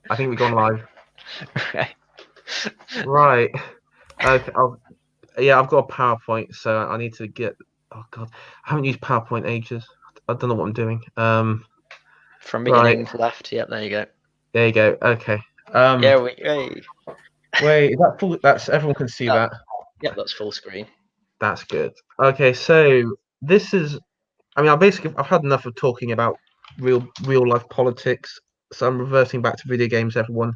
I think we've gone live. Okay. Right. Okay. Yeah, I've got a PowerPoint, so I need to get. Oh God, I haven't used PowerPoint ages. I don't know what I'm doing. From Right. beginning left. Yep, there you go. There you go. Okay. Yeah, hey. Wait. Is that full? That's everyone can see Oh, that. yep, that's full screen. That's good. Okay. So this is. I mean, I've had enough of talking about real life politics. So I'm reverting back to video games, everyone.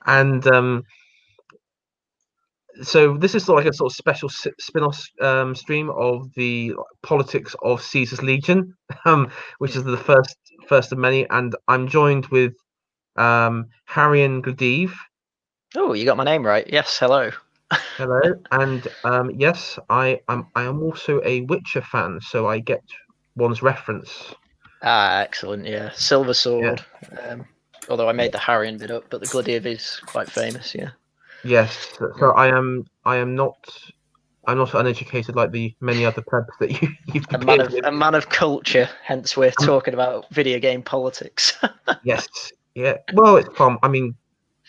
And so this is like a sort of special spin-off stream of the politics of Caesar's Legion, which is the first of many. And I'm joined with Hayran Glaeddyv. Oh, you got my name right. Yes, hello. Hello, and yes, I am also a Witcher fan, so I get one's reference. Ah, excellent. Yeah, Silver Yeah, Sword. Although I made the Harrion bit up, but the Gladiator is quite famous. Yeah. yes. So Mm. I am not. I'm not uneducated like the many other plebs that you've appeared with. A man of culture. Hence, we're Um, talking about video game politics. yes, yeah. Well, it's fun. I mean,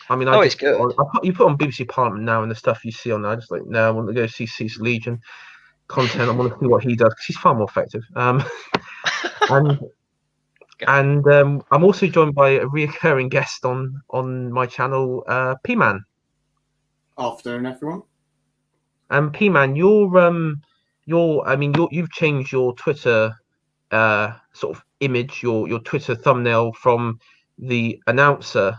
I Oh, it's just good. you put on BBC Parliament now, and the stuff you see on there, I just like, no, I want to go see Caesar Legion content. I want to see what he does because he's far more effective. And I'm also joined by a reoccurring guest on my channel, Pman. Afternoon, everyone. And Pman, you've changed your Twitter sort of image, your Twitter thumbnail from the announcer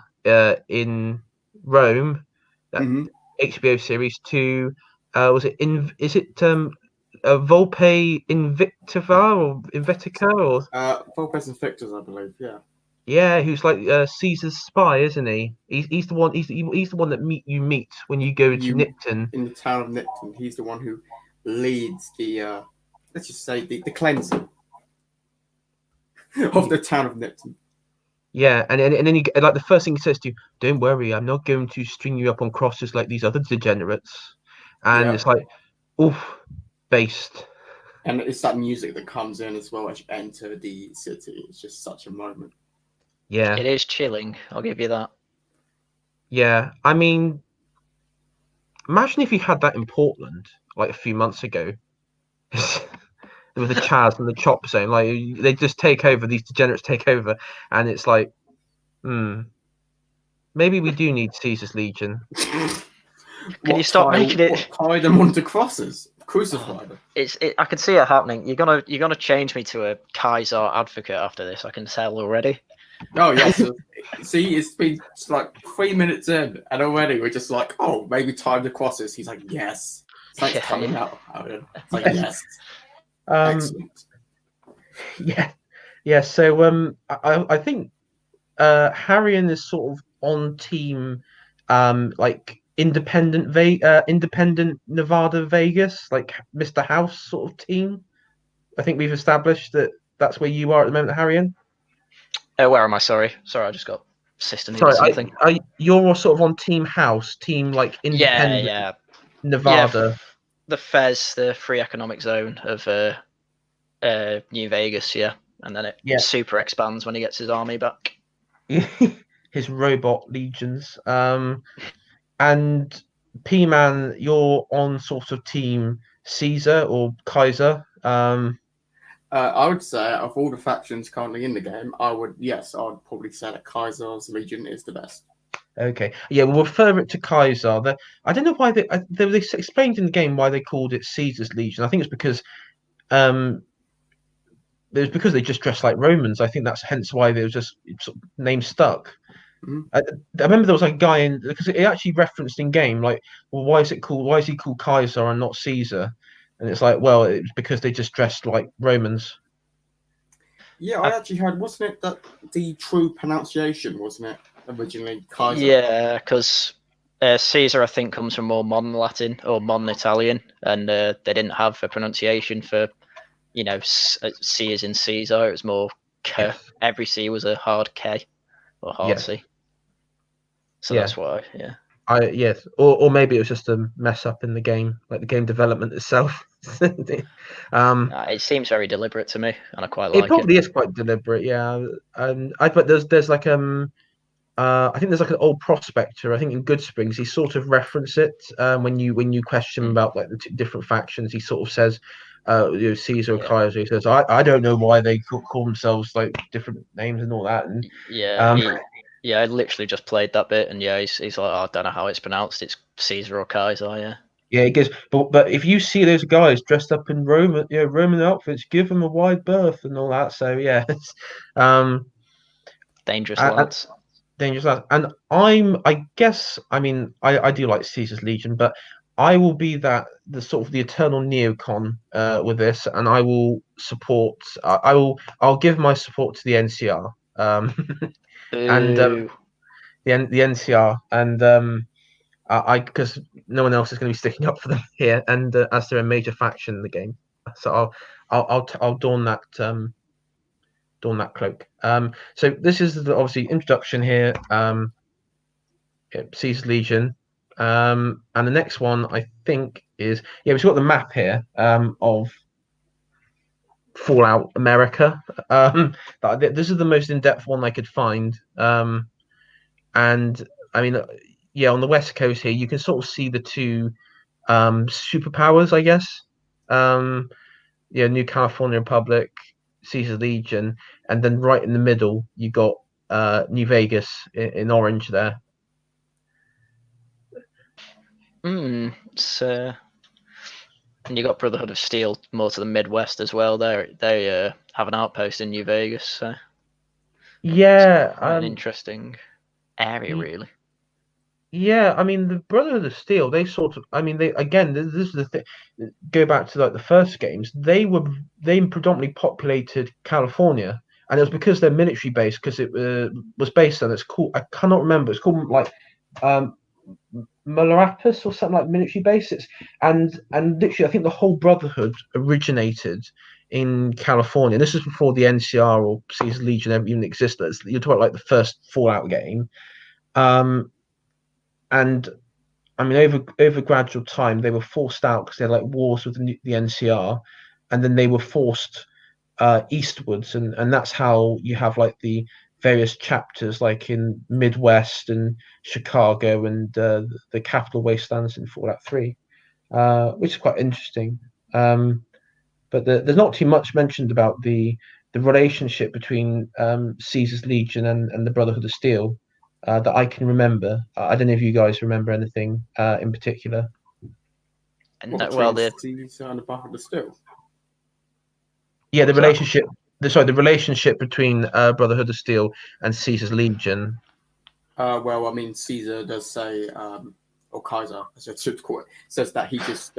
in Rome, that Mm-hmm. HBO series, to was it in is it Volpe Invictiva or Invetica or Volpes and Victors, I believe. Yeah. yeah, who's like Caesar's spy, isn't he? He's the one. He's the one that you meet when you go to You Nipton. in the town of Nipton. He's the one who leads the let's just say the cleansing of the town of Nipton. Yeah, and then like the first thing he says to you, "Don't worry, I'm not going to string you up on crosses like these other degenerates." And Yeah. it's like, oof, based. And it's that music that comes in as well as you enter the city. It's just such a moment. Yeah, It is chilling. I'll give you that. yeah. I mean, imagine if you had that in Portland like a few months ago, with the Chaz and the Chop Zone. Like they just take over; these degenerates take over, and it's like, hmm, maybe we do need Caesar's Legion. Can you stop making it? What tie them onto crosses? Oh, Crucify them. I can see it happening. You're gonna change me to a Kaiser advocate after this. I can tell already. Oh yes. See, it's been like 3 minutes in, and already we're just like, oh, maybe time the crosses. He's like, yes. Thanks Yeah, coming yeah. out. It's like, yes. Um, Excellent. yeah, yeah. So I think Harrion is sort of on team like independent Nevada Vegas, like Mr. House sort of team. I think we've established that that's where you are at the moment, Harrion. Where am I? Sorry, I just got sister needed Sorry, something. you're sort of on team House, team like Yeah, independent yeah, yeah. Nevada. The Fez, the free economic zone of New Vegas. Yeah, and then it Yeah, super expands when he gets his army back. his robot legions. And P-Man, you're on sort of team Caesar or Kaiser. I would say of all the factions currently in the game, I would probably say that Kaiser's Legion is the best. Okay, yeah, we'll refer it to Kaiser. I don't know why they explained in the game why they called it Caesar's Legion. I think it's because um it was because they just dressed like Romans. I think that's hence why they were just sort of name stuck. Mm-hmm. I remember there was like a guy in because it actually referenced in game like, well, why is it called? Why is he called Kaiser and not Caesar? And it's like, well, it's because they just dressed like Romans. Yeah, I, I actually heard, wasn't it that the true pronunciation, wasn't it, originally Kaiser? yeah, because Caesar I think comes from more modern Latin or modern Italian, and they didn't have a pronunciation for C as in Caesar. It was more K. Yes, Every C was a hard K or hard yes, C. So yeah. that's why. Yeah. Yes, or maybe it was just a mess up in the game, like the game development itself. It seems very deliberate to me, and I quite It like it. probably is quite deliberate, yeah. I but there's like I think there's like an old prospector. I think in Good Springs he sort of reference it when you question him about like the different factions. He sort of says, Caesar or Yeah. Kaiser. He says, I don't know why they call themselves like different names and all that. And Yeah, I literally just played that bit, and yeah, he's like, oh, I don't know how it's pronounced. It's Caesar or Kaiser, yeah. yeah, he goes, but if you see those guys dressed up in Roman outfits, give them a wide berth and all that. So yeah, Dangerous and, lads. dangerous lads. And I guess, I mean, I do like Caesar's Legion, but I will be the sort of the eternal neocon with this, and I will support. I'll give my support to the NCR, and Boo. the NCR, and I because no one else is going to be sticking up for them here, and as they're a major faction in the game, so I'll don that cloak. So this is the obviously introduction here. Caesar's Legion. And the next one I think is we've got the map here of Fallout America. This is the most in-depth one I could find. And I mean, on the west coast here you can sort of see the two superpowers, I guess. New California Republic, Caesar's Legion, and then right in the middle you got New Vegas in orange there. So, and you got Brotherhood of Steel more to the Midwest as well. They have an outpost in New Vegas. So Yeah, quite an interesting area, really. Yeah, I mean the Brotherhood of Steel. They sort of, I mean, they again. This is the thing. Go back to like the first games. They predominantly populated California, and it was because their military base, because it was based on. It's called. I cannot remember. It's called like um, Malarapas or something like military base. And literally, I think the whole Brotherhood originated in California. This is before the NCR or Caesar's Legion ever even existed. You're talking like the first Fallout game. And I mean, over gradual time, they were forced out because they had like wars with the NCR, and then they were forced eastwards, and that's how you have like the various chapters, like in Midwest and Chicago and the Capital Wastelands in Fallout 3, which is quite interesting. But there's not too much mentioned about the relationship between Caesar's Legion and the Brotherhood of Steel that I can remember. I don't know if you guys remember anything in particular. And the Caesar and the Brotherhood of Steel. Yeah, the relationship. The relationship between Brotherhood of Steel and Caesar's Legion. Well, I mean, Caesar does say, or Kaiser, as I should call it, says that he just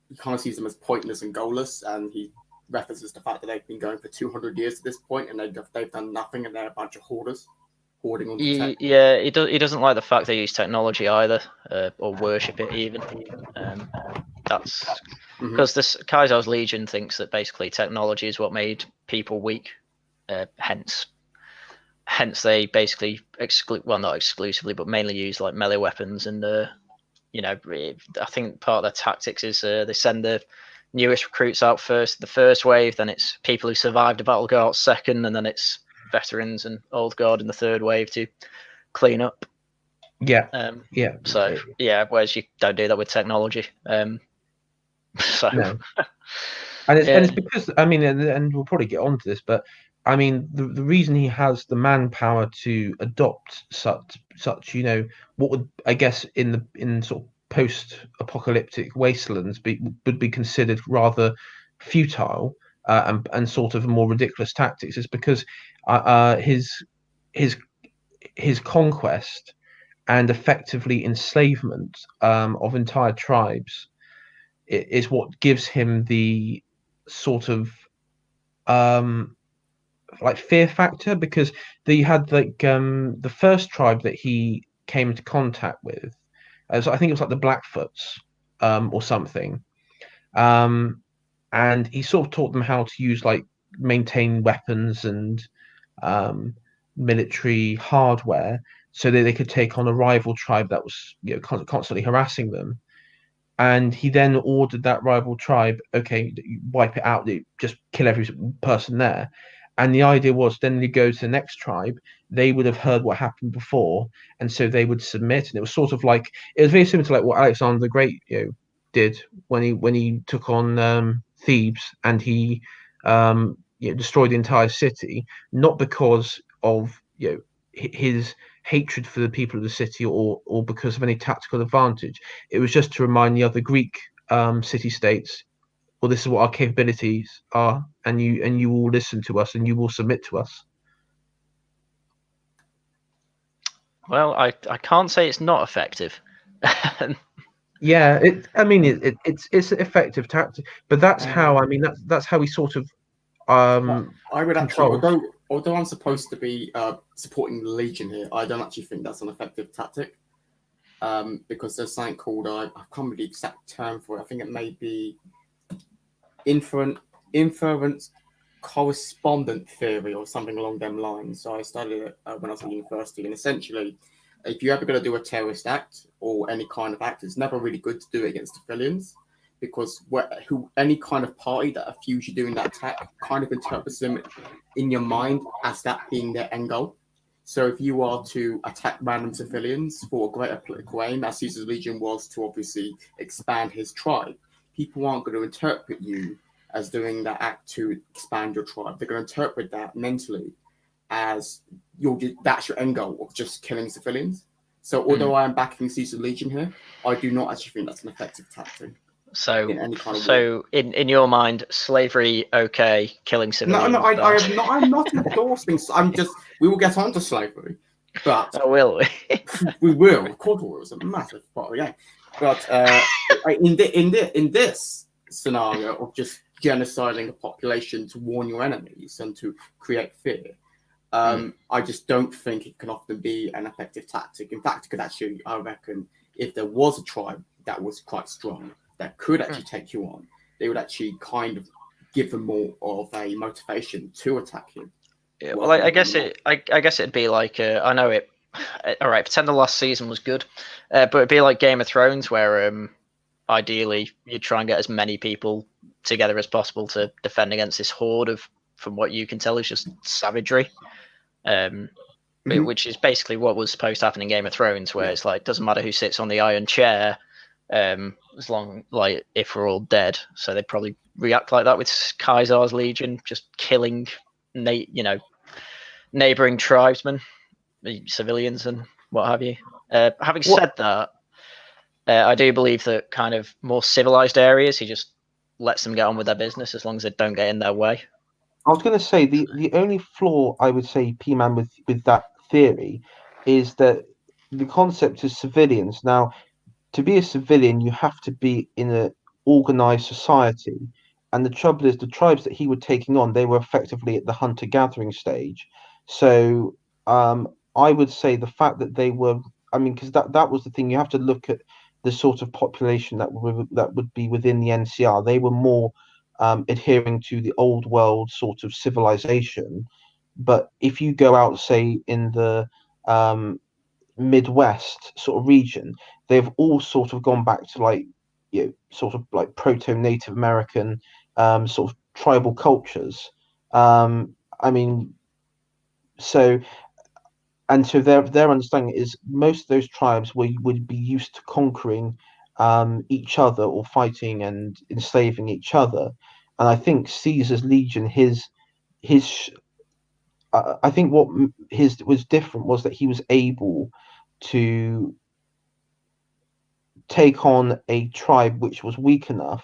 he kind of sees them as pointless and goalless, and he references the fact that they've been going for 200 years at this point, and they've done nothing, and they're a bunch of hoarders. Hoarding on tech. Yeah, he doesn't like the fact they use technology either, or worship it even. That's because this Kaiser's Legion thinks that basically technology is what made people weak. Hence they basically not exclusively, but mainly use like melee weapons. And I think part of their tactics is they send the newest recruits out first, the first wave, then it's people who survived a battle go out second, and then it's veterans and old guard in the third wave to clean up. Yeah. So whereas you don't do that with technology. So no. And it's because I mean, and we'll probably get onto this, but I mean the reason he has the manpower to adopt such what would, I guess, in sort of post-apocalyptic wastelands would be considered rather futile and sort of more ridiculous tactics is because his conquest and effectively enslavement of entire tribes is what gives him the sort of like fear factor, because they had like the first tribe that he came into contact with, so I think it was like the Blackfoots or something, and he sort of taught them how to use like maintain weapons and military hardware so that they could take on a rival tribe that was constantly harassing them. And he then ordered that rival tribe, okay, wipe it out, just kill every person there. And the idea was then you go to the next tribe, they would have heard what happened before, and so they would submit. And it was sort of like, it was very similar to like what Alexander the Great did when he took on Thebes, and he destroyed the entire city, not because of his hatred for the people of the city or because of any tactical advantage. It was just to remind the other Greek city states, well, this is what our capabilities are, and you will listen to us and you will submit to us. Well, I can't say it's not effective. Yeah, it's an effective tactic, but that's how that's how we sort of I would control. actually, although I'm supposed to be supporting the Legion here, I don't actually think that's an effective tactic. Because there's something called I can't remember the exact term for it. I think it may be inference correspondent theory or something along them lines. So I studied it when I was at university, and essentially, if you're ever going to do a terrorist act or any kind of act, it's never really good to do it against civilians, because any kind of party that accuse you doing that attack kind of interprets them in your mind as that being their end goal. So if you are to attack random civilians for a greater political aim, as Caesar's Legion was to obviously expand his tribe, people aren't going to interpret you as doing that act to expand your tribe. They're going to interpret that mentally as that's your end goal of just killing civilians. So although I am backing Caesar's Legion here, I do not actually think that's an effective tactic. So, in any kind of way. in your mind, slavery okay, killing civilians? No, I'm not endorsing. We will get onto slavery, but will we? we will. Of course, we will. It's a massive part of the game. But in this scenario of just genociding a population to warn your enemies and to create fear, I just don't think it can often be an effective tactic. In fact, it could actually, I reckon, if there was a tribe that was quite strong, that could actually take you on, they would actually kind of give them more of a motivation to attack you. Yeah, well, I guess it'd be like I know it. All right, pretend the last season was good, but it'd be like Game of Thrones, where ideally you try and get as many people together as possible to defend against this horde of, from what you can tell, is just savagery. Which is basically what was supposed to happen in Game of Thrones, where it's like, doesn't matter who sits on the iron chair, as long, like, if we're all dead. So they'd probably react like that with Caesar's Legion, just killing neighboring tribesmen, civilians and what have you. Having said that, I do believe that kind of more civilized areas, he just lets them get on with their business as long as they don't get in their way. I was going to say the only flaw I would say, Pman, with that theory is that the concept is civilians. Now, to be a civilian, you have to be in an organized society. And the trouble is, the tribes that he was taking on, they were effectively at the hunter-gathering stage. So I would say the fact that they were, because that was the thing, you have to look at the sort of population that would be within the NCR. They were more adhering to the old world sort of civilization. But if you go out, say, in the Midwest sort of region, they've all sort of gone back to sort of like proto-Native American sort of tribal cultures. So their understanding is most of those tribes would be used to conquering each other or fighting and enslaving each other. And I think Caesar's Legion, I think what his was different was that he was able to take on a tribe which was weak enough.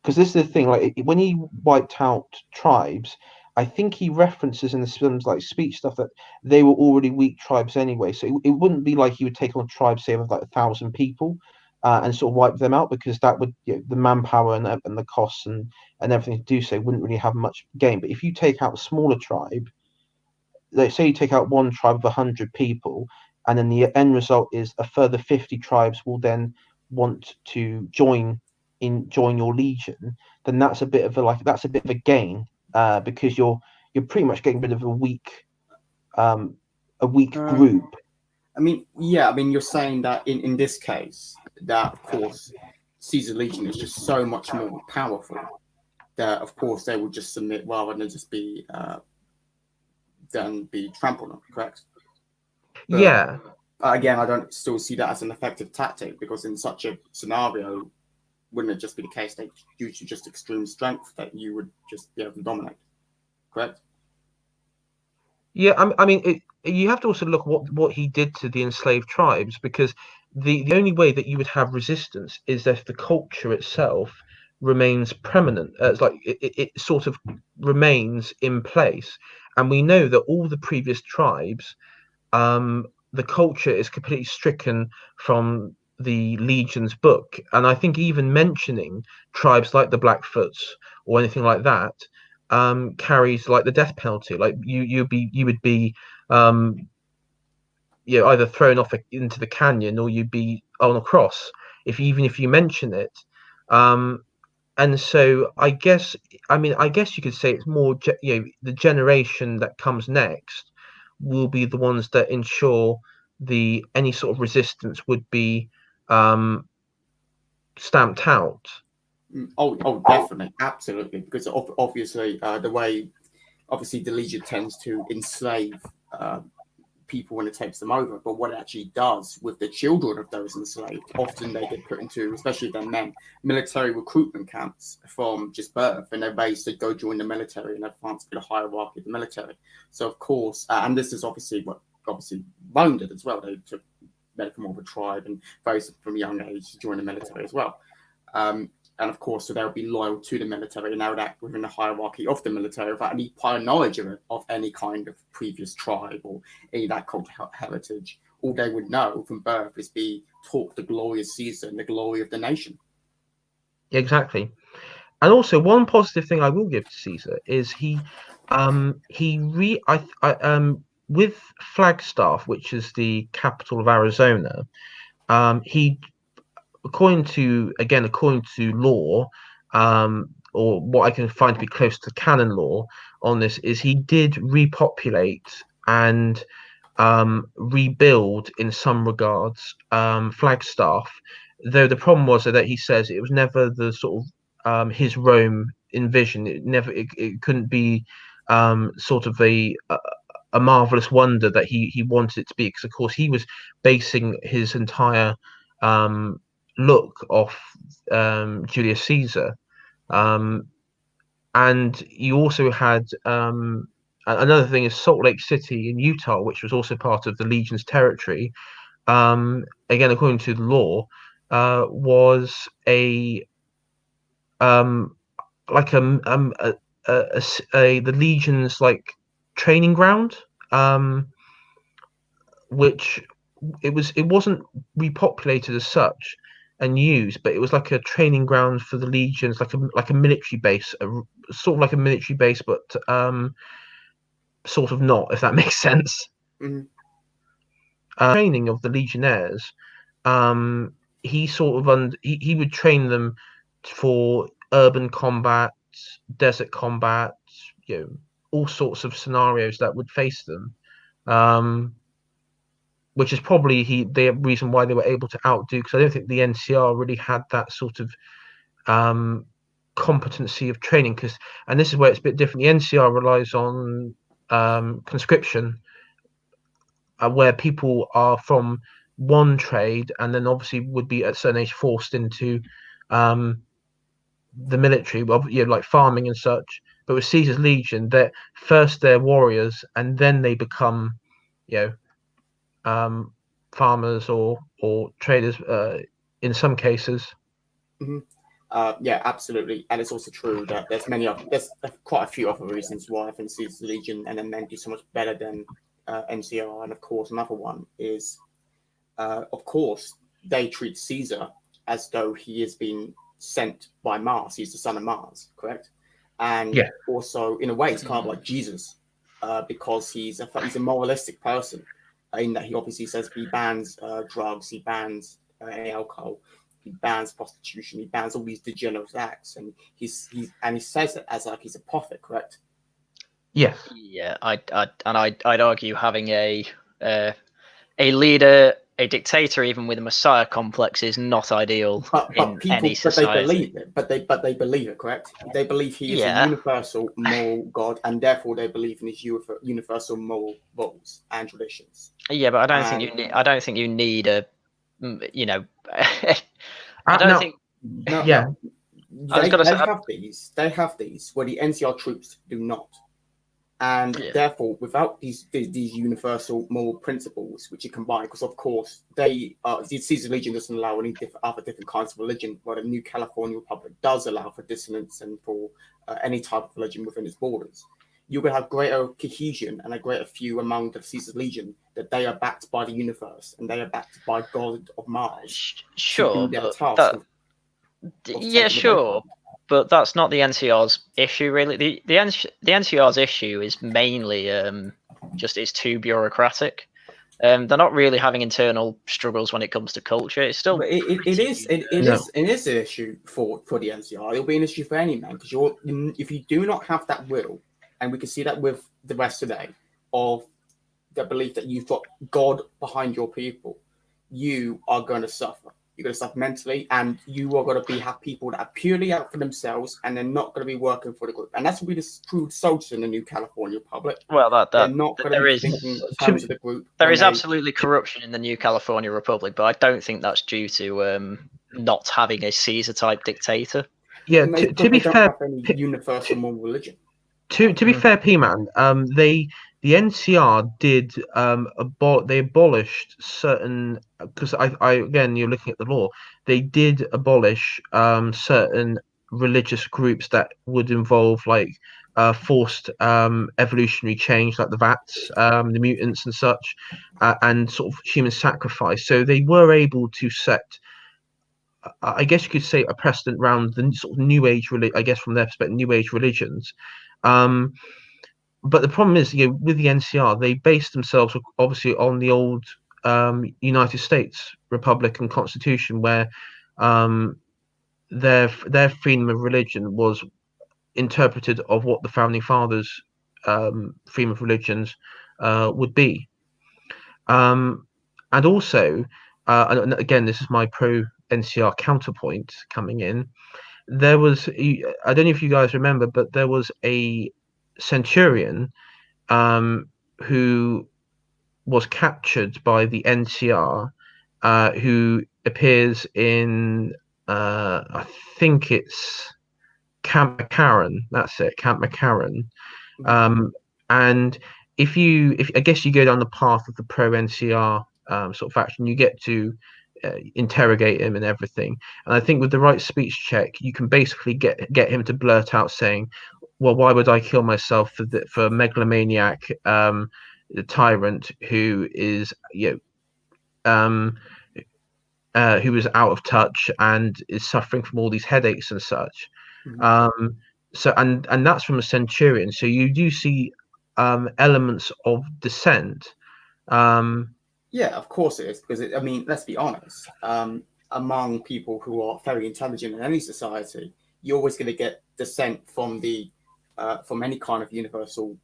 Because this is the thing, like when he wiped out tribes, I think he references in the films like speech stuff that they were already weak tribes anyway. So it wouldn't be like he would take on a tribe, say, of like 1,000 people and sort of wipe them out, because that would, the manpower and the costs and everything to do so wouldn't really have much gain. But if you take out a smaller tribe, let's say you take out one tribe of 100 people, and then the end result is a further 50 tribes will then want to join your legion, then that's a bit of a gain, because you're pretty much getting rid of a weak a weak group. I mean, yeah, I mean, you're saying that in this case, that of course, Caesar Legion is just so much more powerful that of course they will just submit rather than just be trampled on, correct? But, Yeah. Again, I don't still see that as an effective tactic, because in such a scenario, wouldn't it just be the case that due to just extreme strength that you would just be able to dominate, correct? Yeah, I mean, you have to also look what he did to the enslaved tribes, because the only way that you would have resistance is if the culture itself remains permanent. It's like it sort of remains in place, and we know that all the previous tribes, the culture is completely stricken from the Legion's book, and I think even mentioning tribes like the Blackfoots or anything like that carries like the death penalty. Like you would be either thrown off into the canyon, or you'd be on a cross even if you mention it. And so I guess you could say it's more the generation that comes next will be the ones that ensure any sort of resistance would be stamped out. Oh, definitely, absolutely, because obviously the way obviously the Legion tends to enslave people when it takes them over, but what it actually does with the children of those enslaved, often they get put into, especially their men, military recruitment camps from just birth, and they're raised to go join the military and advance through the hierarchy of the military. So of course, and this is obviously Rome did as well. They took men from all the tribe and those from a young age to join the military as well. And of course, so they'll be loyal to the military and they would act within the hierarchy of the military without any prior knowledge of any kind of previous tribe or any of that cultural heritage. All they would know from birth is be taught the glory of Caesar and the glory of the nation. Exactly. And also, one positive thing I will give to Caesar is with Flagstaff, which is the capital of Arizona, he, according to law, or what I can find to be close to canon law on this, is he did repopulate and rebuild in some regards Flagstaff, though the problem was that he says it was never the sort of his Rome envisioned. It couldn't be sort of a marvelous wonder that he wanted it to be, because of course he was basing his entire look off Julius Caesar. And you also had another thing is Salt Lake City in Utah, which was also part of the Legion's territory. Again, according to the law, was the Legion's like training ground, which it wasn't repopulated as such and used, but it was like a training ground for the Legions, like a military base, sort of like a military base, but sort of not, if that makes sense. Mm-hmm. Training of the Legionnaires, he sort of he would train them for urban combat, desert combat, all sorts of scenarios that would face them. Which is probably the reason why they were able to outdo, because I don't think the NCR really had that sort of competency of training. And this is where it's a bit different. The NCR relies on conscription, where people are from one trade and then obviously would be at a certain age forced into the military, like farming and such. But with Caesar's Legion, they're warriors and then they become, farmers or traders in some cases. Mm-hmm. Yeah, absolutely, and it's also true that there's quite a few other reasons why I think Caesar's Legion and then men do so much better than NCR, and of course another one is, of course, they treat Caesar as though he has been sent by Mars. He's the son of Mars, correct? And also, in a way, it's kind of like Jesus, because he's a moralistic person. In that he obviously says he bans drugs, he bans alcohol, he bans prostitution, he bans all these degenerate acts, and he says it as like he's a prophet, correct? Yes. Yeah, I'd argue having a a leader, a dictator, even with a messiah complex, is not ideal in any society. But they believe it, correct? They believe he is a universal moral God, and therefore they believe in his universal moral rules and traditions. Yeah, but I don't think you need. I don't think you need a. You know, I don't think. No, yeah. No. They have these where the NCR troops do not. And therefore, without these universal moral principles, which you combine, because of course the Caesar Legion doesn't allow any other different kinds of religion, but the New California Republic does allow for dissonance and for any type of religion within its borders. You're going to have greater cohesion and a greater few among the Caesar Legion that they are backed by the universe and they are backed by God of Mars. Sure, sure. But that's not the NCR's issue, really. The NCR's issue is mainly just it's too bureaucratic. They're not really having internal struggles when it comes to culture. It's still it is an issue for the NCR. It'll be an issue for any man, because if you do not have that will, and we can see that with the rest today, of the belief that you've got God behind your people, you are going to suffer. You're going to suffer mentally, and you are going to have people that are purely out for themselves, and they're not going to be working for the group. And that's what we just proved soldiers in the New California Republic. Well, they're not going to be thinking in terms of the group. There is absolutely corruption in the New California Republic, but I don't think that's due to not having a Caesar-type dictator. Yeah, to be fair, universal moral religion. To be fair, Pman, the NCR did they abolished certain, because I again, you're looking at the law, they did abolish certain religious groups that would involve like forced evolutionary change, like the VATs, the mutants and such, and sort of human sacrifice. So they were able to set, I guess you could say, a precedent around the sort of New Age, I guess from their perspective, New Age religions. But the problem is, with the NCR, they based themselves obviously on the old United States Republican Constitution, where their freedom of religion was interpreted of what the founding fathers' freedom of religions would be. And also, and again, this is my pro NCR counterpoint coming in. There was, I don't know if you guys remember, but there was a centurion who was captured by the NCR, who appears in, I think it's Camp McCarran. That's it, Camp McCarran. And if I guess you go down the path of the pro NCR sort of faction, you get to interrogate him and everything. And I think with the right speech check, you can basically get him to blurt out saying, well, why would I kill myself for a megalomaniac tyrant who is who is out of touch and is suffering from all these headaches and such. So and that's from a centurion. So you do see elements of dissent. Yeah, of course it is, because I mean, let's be honest. Among people who are very intelligent in any society, you're always going to get dissent from any kind of universal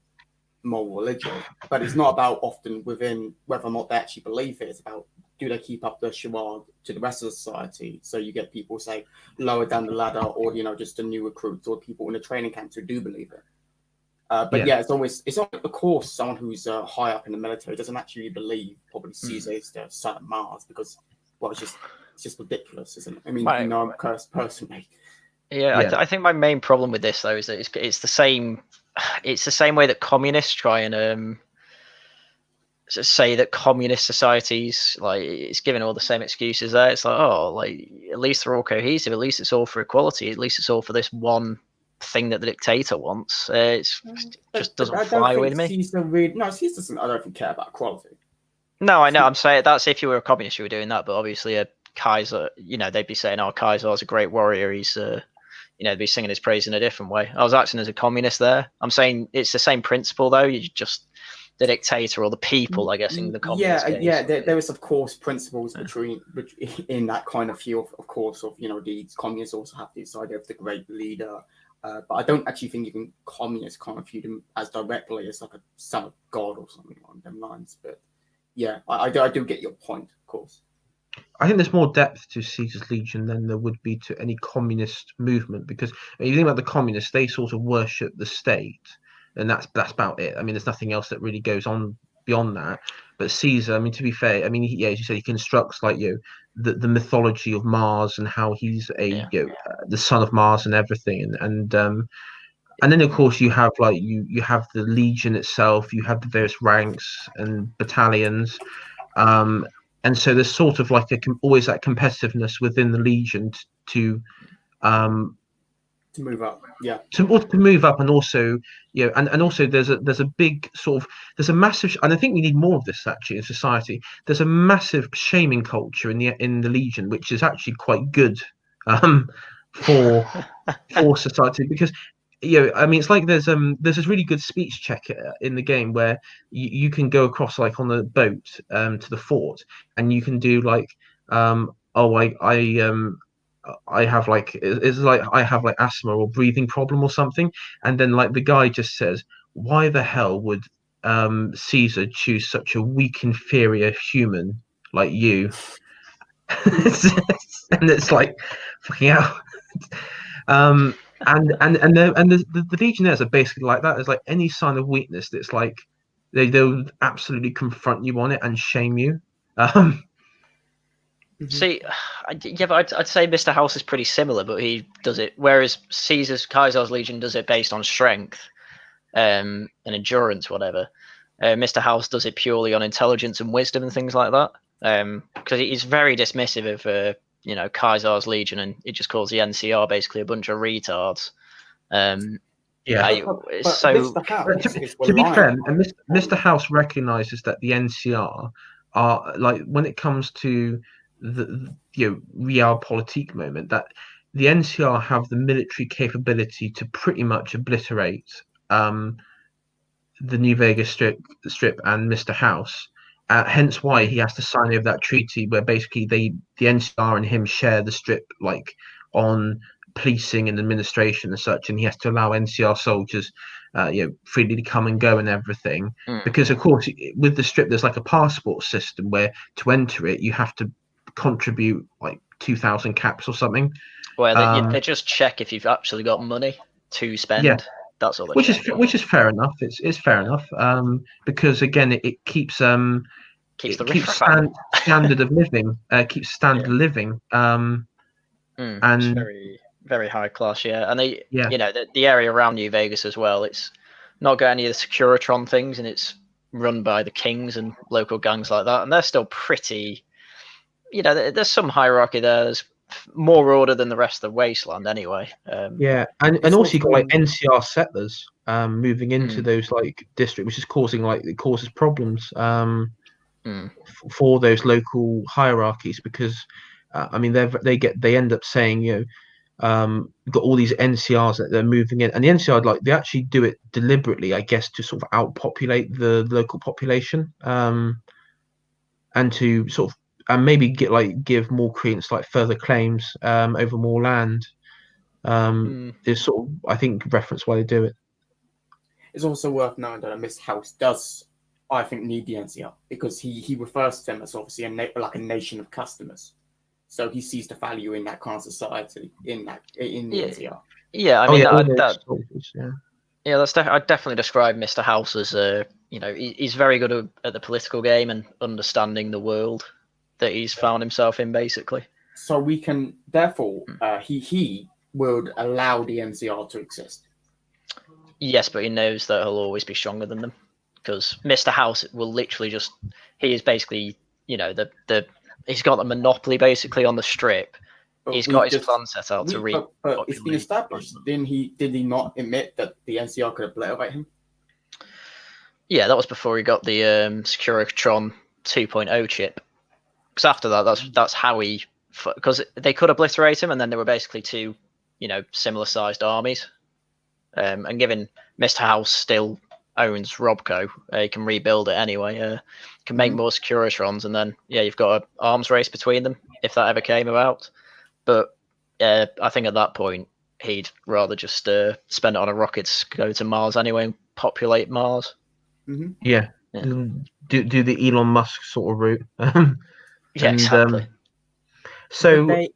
moral religion. But it's not about often within whether or not they actually believe it. It's about, do they keep up the charade to the rest of the society? So you get people, say, lower down the ladder, or just the new recruits, or people in the training camps who do believe it. It's of course someone who's high up in the military doesn't actually believe probably Caesar is the son of Mars, because it's just ridiculous, isn't it? I mean, I'm cursed personally. I think my main problem with this though is that it's the same way that communists try and say that communist societies, like, it's giving all the same excuses there. It's like, oh, like, at least they're all cohesive, at least it's all for equality, at least it's all for this one thing that the dictator wants. It just doesn't fly with me. Caesar doesn't, I don't think, care about equality. No, I know. I'm saying that's if you were a communist, you were doing that. But obviously, a Kaiser, they'd be saying, "Oh, Kaiser's a great warrior. He's, they'd be singing his praise in a different way." I was acting as a communist there. I'm saying it's the same principle, though. You just the dictator or the people, I guess, in the communist case. There is, of course, principles between in that kind of view. Of course, these communists also have this idea of the great leader. But I don't actually think even communists kind of view them as directly as like a son of God or something along them lines. But yeah, I do get your point, of course. I think there's more depth to Caesar's Legion than there would be to any communist movement, because when you think about the communists, they sort of worship the state, and that's about it. I mean, there's nothing else that really goes on beyond that. But Caesar, I mean, to be fair, I mean, as you said, he constructs like the mythology of Mars and how he's the son of Mars and everything, and then of course you have like you have the Legion itself, you have the various ranks and battalions. And so there's sort of like always that competitiveness within the Legion to move up, yeah, to move up, and also and also there's a big sort of there's a massive, and I think we need more of this actually in society. There's a massive shaming culture in the Legion, which is actually quite good for society, because I mean, it's like there's this really good speech check in the game where you can go across like on a boat to the fort, and you can do like I have like it's like I have like asthma or breathing problem or something, and then like the guy just says, why the hell would Caesar choose such a weak inferior human like you? And it's like fucking hell. And the Legionnaires are basically like that. There's like any sign of weakness that's like they'll absolutely confront you on it and shame you. See, but I'd say Mr. House is pretty similar, but he does it. Whereas Caesar's Legion does it based on strength, and endurance, whatever. Mr. House does it purely on intelligence and wisdom and things like that. Because he's very dismissive of Caesar's Legion, and he just calls the NCR basically a bunch of retards. But so to be fair, and Mr. House recognizes that the NCR are like, when it comes to the realpolitik moment, that the NCR have the military capability to pretty much obliterate the New Vegas strip and Mr. House. Hence why he has to sign over that treaty where basically the NCR and him share the strip, like on policing and administration and such, and he has to allow NCR soldiers freely to come and go and everything. Because of course with the strip there's like a passport system where to enter it you have to contribute like 2,000 caps or something. Well, they just check if you've actually got money to spend. Yeah. That's all. Which is fair enough. It's fair enough. Because again, it keeps standard of living. Keeps standard of living. And it's very, very high class. Yeah, and the area around New Vegas as well. It's not got any of the Securitron things, and it's run by the Kings and local gangs like that. And they're still pretty. There's some hierarchy there. There's more order than the rest of the wasteland anyway. And also you've got like NCR settlers moving into those like districts, which is causes problems for those local hierarchies, because I mean they end up saying got all these NCRs that they're moving in, and the NCR like they actually do it deliberately, I guess, to sort of outpopulate the local population, and to sort of and maybe give more credence like further claims over more land. Is sort of, I think, reference why they do it. It's also worth knowing that Mr. House does, I think, need the NCR, because he refers to them as obviously like a nation of customers. So he sees the value in that kind of society in the NCR. Yeah, I mean I'd definitely describe Mr. House as he's very good at the political game and understanding the world that he's found himself in, basically. So we can therefore he would allow the NCR to exist. Yes, but he knows that he'll always be stronger than them, because Mr. House will literally he is basically he's got the monopoly basically on the strip. But he's got his plan set out to read. But it's been established. Did he not admit that the NCR could obliterate him? Yeah, that was before he got the Securitron 2.0 chip. Because after that, that's how because they could obliterate him, and then there were basically two, similar sized armies. And given Mr. House still owns Robco, he can rebuild it anyway. Can make more Securitrons, and then you've got an arms race between them if that ever came about. But I think at that point he'd rather just spend it on a rocket to go to Mars anyway and populate Mars. Mm-hmm. Yeah, do the Elon Musk sort of route. Yeah, exactly. So there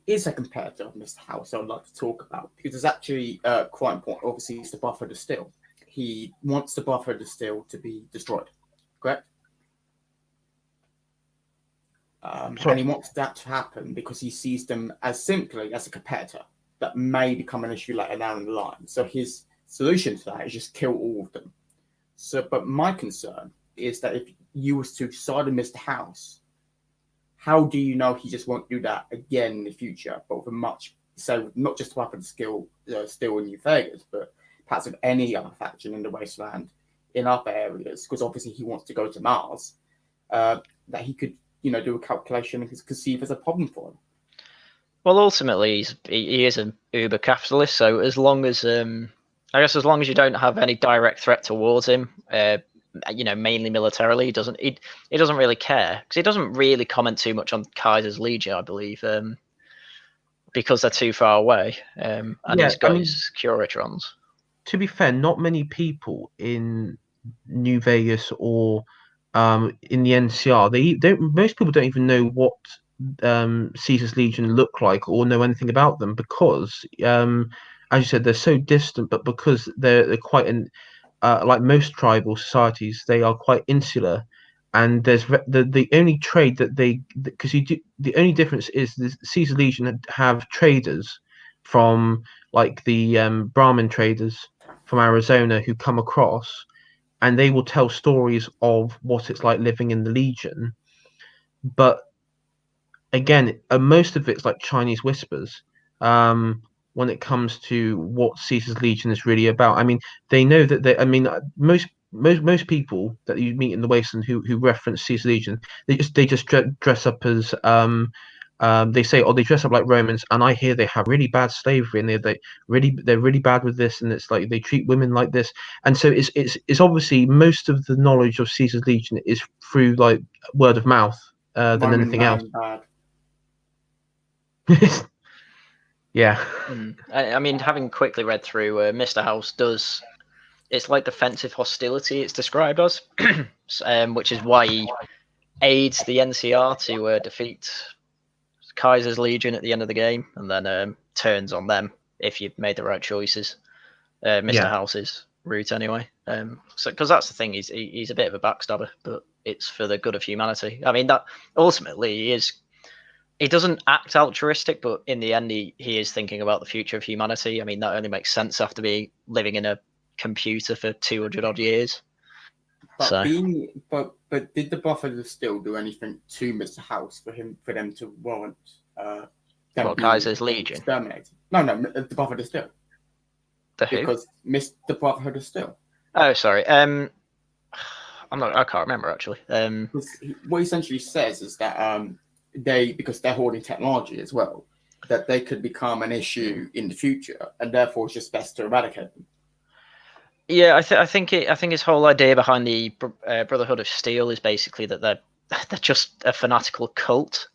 is a comparator of Mr. House I'd like to talk about, because it's actually quite important. Obviously, it's the Brotherhood still. He wants the Brotherhood still to be destroyed, correct? And he wants that to happen because he sees them as simply as a competitor that may become an issue later down the line. So his solution to that is just kill all of them. So, but my concern is that if you was to side with Mr. House, how do you know he just won't do that again in the future, but with a much, so not just to happen still in New Vegas, but perhaps with any other faction in the Wasteland, in other areas, because obviously he wants to go to Mars, that he could, do a calculation and conceive as a problem for him. Well, ultimately, he is an uber capitalist. So as long as I guess as long as you don't have any direct threat towards him, mainly militarily, he doesn't really care, because he doesn't really comment too much on Kaiser's Legion, I believe, because they're too far away, and he's got his Curatrons. To be fair, not many people in New Vegas or in the NCR, most people don't even know what Caesar's Legion look like or know anything about them, because as you said, they're so distant, but because they're quite like most tribal societies, they are quite insular, and there's the only trade that the only difference is the Caesar Legion have traders from like the Brahmin traders from Arizona who come across, and they will tell stories of what it's like living in the Legion. But again, most of it's like Chinese whispers when it comes to what Caesar's Legion is really about. I mean, they know that most people that you meet in the Wasteland who reference Caesar's Legion, they just dress up as they say, they dress up like Romans, and I hear they have really bad slavery, and they're really bad with this, and it's like they treat women like this, and so it's obviously most of the knowledge of Caesar's Legion is through like word of mouth than anything else. Yeah. I mean, having quickly read through, Mr. House it's like defensive hostility it's described as, which is why he aids the NCR to defeat Kaiser's Legion at the end of the game, and then turns on them if you've made the right choices. Mr. House's route anyway. So because that's the thing, he's a bit of a backstabber, but it's for the good of humanity. I mean, that ultimately he doesn't act altruistic, but in the end he is thinking about the future of humanity. I mean, that only makes sense after living in a computer for 200 odd years. But did the Brotherhood still do anything to Mr. House for them to warrant Kaiser's Legion? Exterminated? No, the Brotherhood still. The who? Because the Brotherhood is still. Oh, sorry. I can't remember actually. What he essentially says is that because they're hoarding technology as well, that they could become an issue in the future, and therefore it's just best to eradicate them. Yeah, I think his whole idea behind the Brotherhood of Steel is basically that they're just a fanatical cult,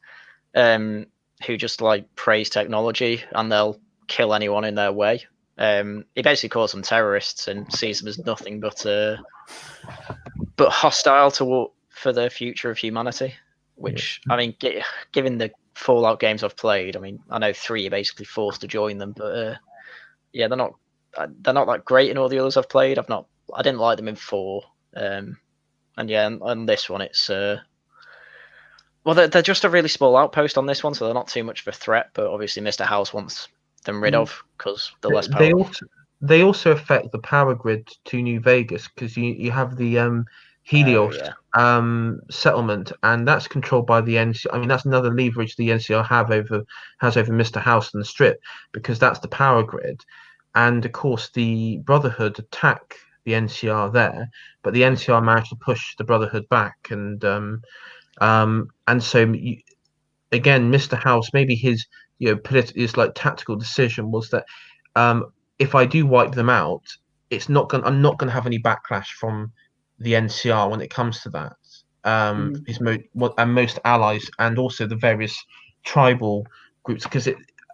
who just like praise technology, and they'll kill anyone in their way. He basically calls them terrorists and sees them as nothing but hostile for the future of humanity. Which, I mean, given the Fallout games I've played, I mean, I know 3 are basically forced to join them, but yeah, they're not that great in all the others I've played. I didn't like them in 4, and yeah, and this one it's well, they're just a really small outpost on this one, so they're not too much of a threat. But obviously, Mr. House wants them rid of because they're less powerful. They also affect the power grid to New Vegas, because you have the Helios settlement, and that's controlled by the NCR. I mean, that's another leverage the NCR has over Mr. House and the Strip, because that's the power grid. And of course, the Brotherhood attack the NCR there, but the NCR managed to push the Brotherhood back, and so again, Mr. House, maybe his his like tactical decision was that if I do wipe them out, I'm not gonna have any backlash from the NCR when it comes to that. And most allies, and also the various tribal groups,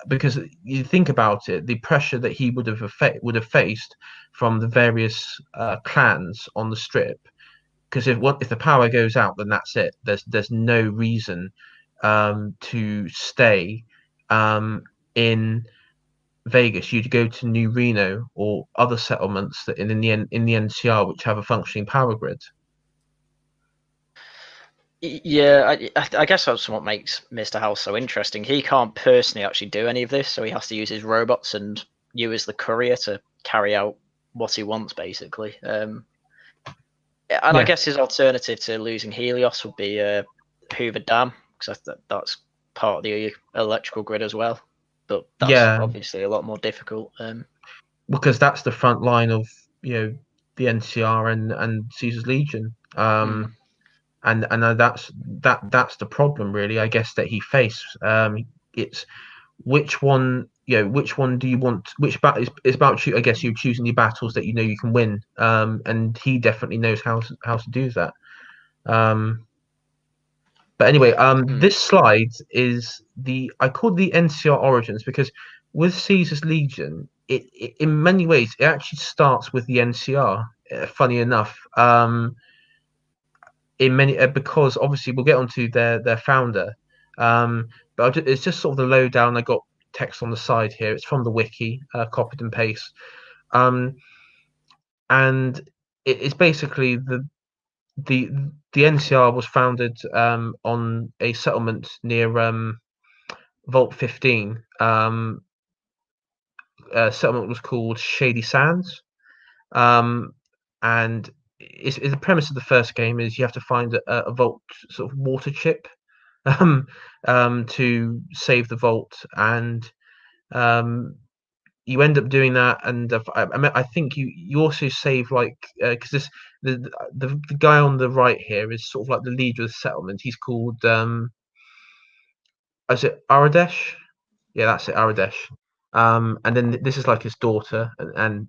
because you think about it, the pressure that he would have faced from the various clans on the Strip because if the power goes out, then that's it. There's no reason to stay in Vegas. You'd go to New Reno or other settlements that in the NCR which have a functioning power grid. Yeah, I guess that's what makes Mr. House so interesting. He can't personally actually do any of this, so he has to use his robots and you as the courier to carry out what he wants, basically. And I guess his alternative to losing Helios would be Hoover Dam, because that's part of the electrical grid as well. But that's obviously a lot more difficult. Because that's the front line of the NCR and Caesar's Legion. And that's the problem, really, I guess, that he faced. It's which one do you want? Which battle is about you? I guess you're choosing the battles that you can win. And he definitely knows how to do that. But anyway, this slide is I called the NCR origins because with Caesar's Legion, it in many ways it actually starts with the NCR. Funny enough, in many because obviously we'll get onto their founder, but it's just sort of the lowdown. I got text on the side here. It's from the wiki, copied and paste, and it's basically the NCR was founded on a settlement near Vault 15. Settlement was called Shady Sands, and the premise of the first game is you have to find a vault sort of water chip to save the vault, and you end up doing that. And I think you also save because the guy on the right here is sort of like the leader of the settlement. He's called is it Aradesh? Yeah, that's it, Aradesh. And then this is like his daughter and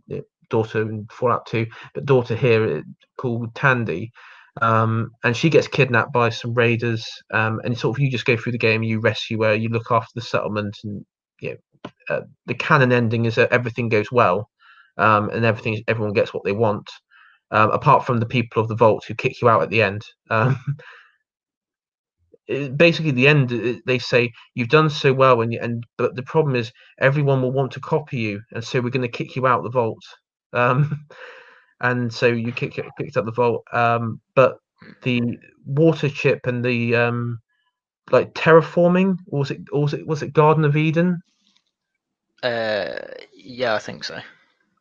daughter in Fallout 2, but daughter here called Tandy. And she gets kidnapped by some raiders. And sort of you just go through the game, you rescue her, you look after the settlement, and the canon ending is that everything goes well, and everyone gets what they want, apart from the people of the vault who kick you out at the end. Basically, the end, they say you've done so well, but the problem is everyone will want to copy you, and so we're going to kick you out the vault. And so you kicked out the vault. But the water chip and the terraforming, was it Garden of Eden? Yeah, I think so.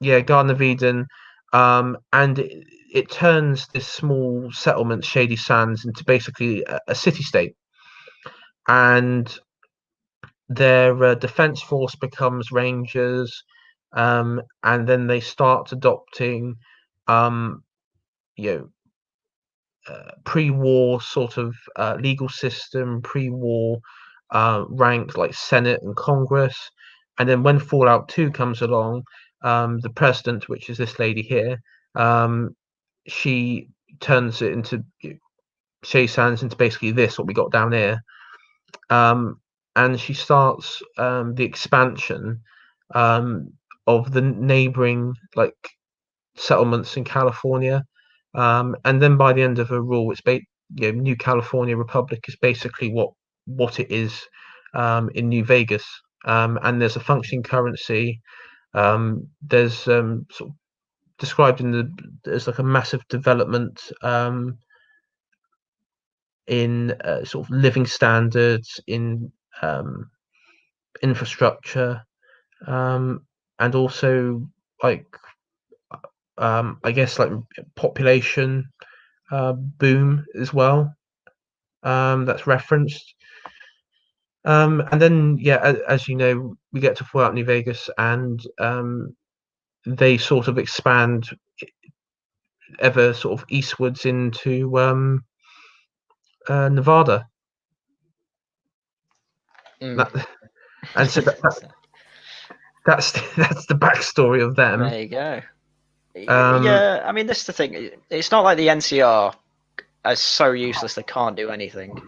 Yeah, Garden of Eden. And it turns this small settlement, Shady Sands, into basically a city-state. And their defense force becomes rangers, and then they start adopting, pre-war sort of legal system, pre-war rank like Senate and Congress. And then when Fallout 2 comes along, the president, which is this lady here, she turns it into Shea Sands into basically what we got down here. And she starts the expansion of the neighboring settlements in California. And then by the end of her rule, it's New California Republic is basically what it is in New Vegas. And there's a functioning currency. There's sort of described there's like a massive development in sort of living standards, in infrastructure, and also I guess population boom as well. That's referenced. And then as you know, we get to Fallout New Vegas, and they sort of expand ever sort of eastwards into Nevada. And so that's the backstory of them. There you go. Yeah, I mean, this is the thing. It's not like the NCR are so useless they can't do anything.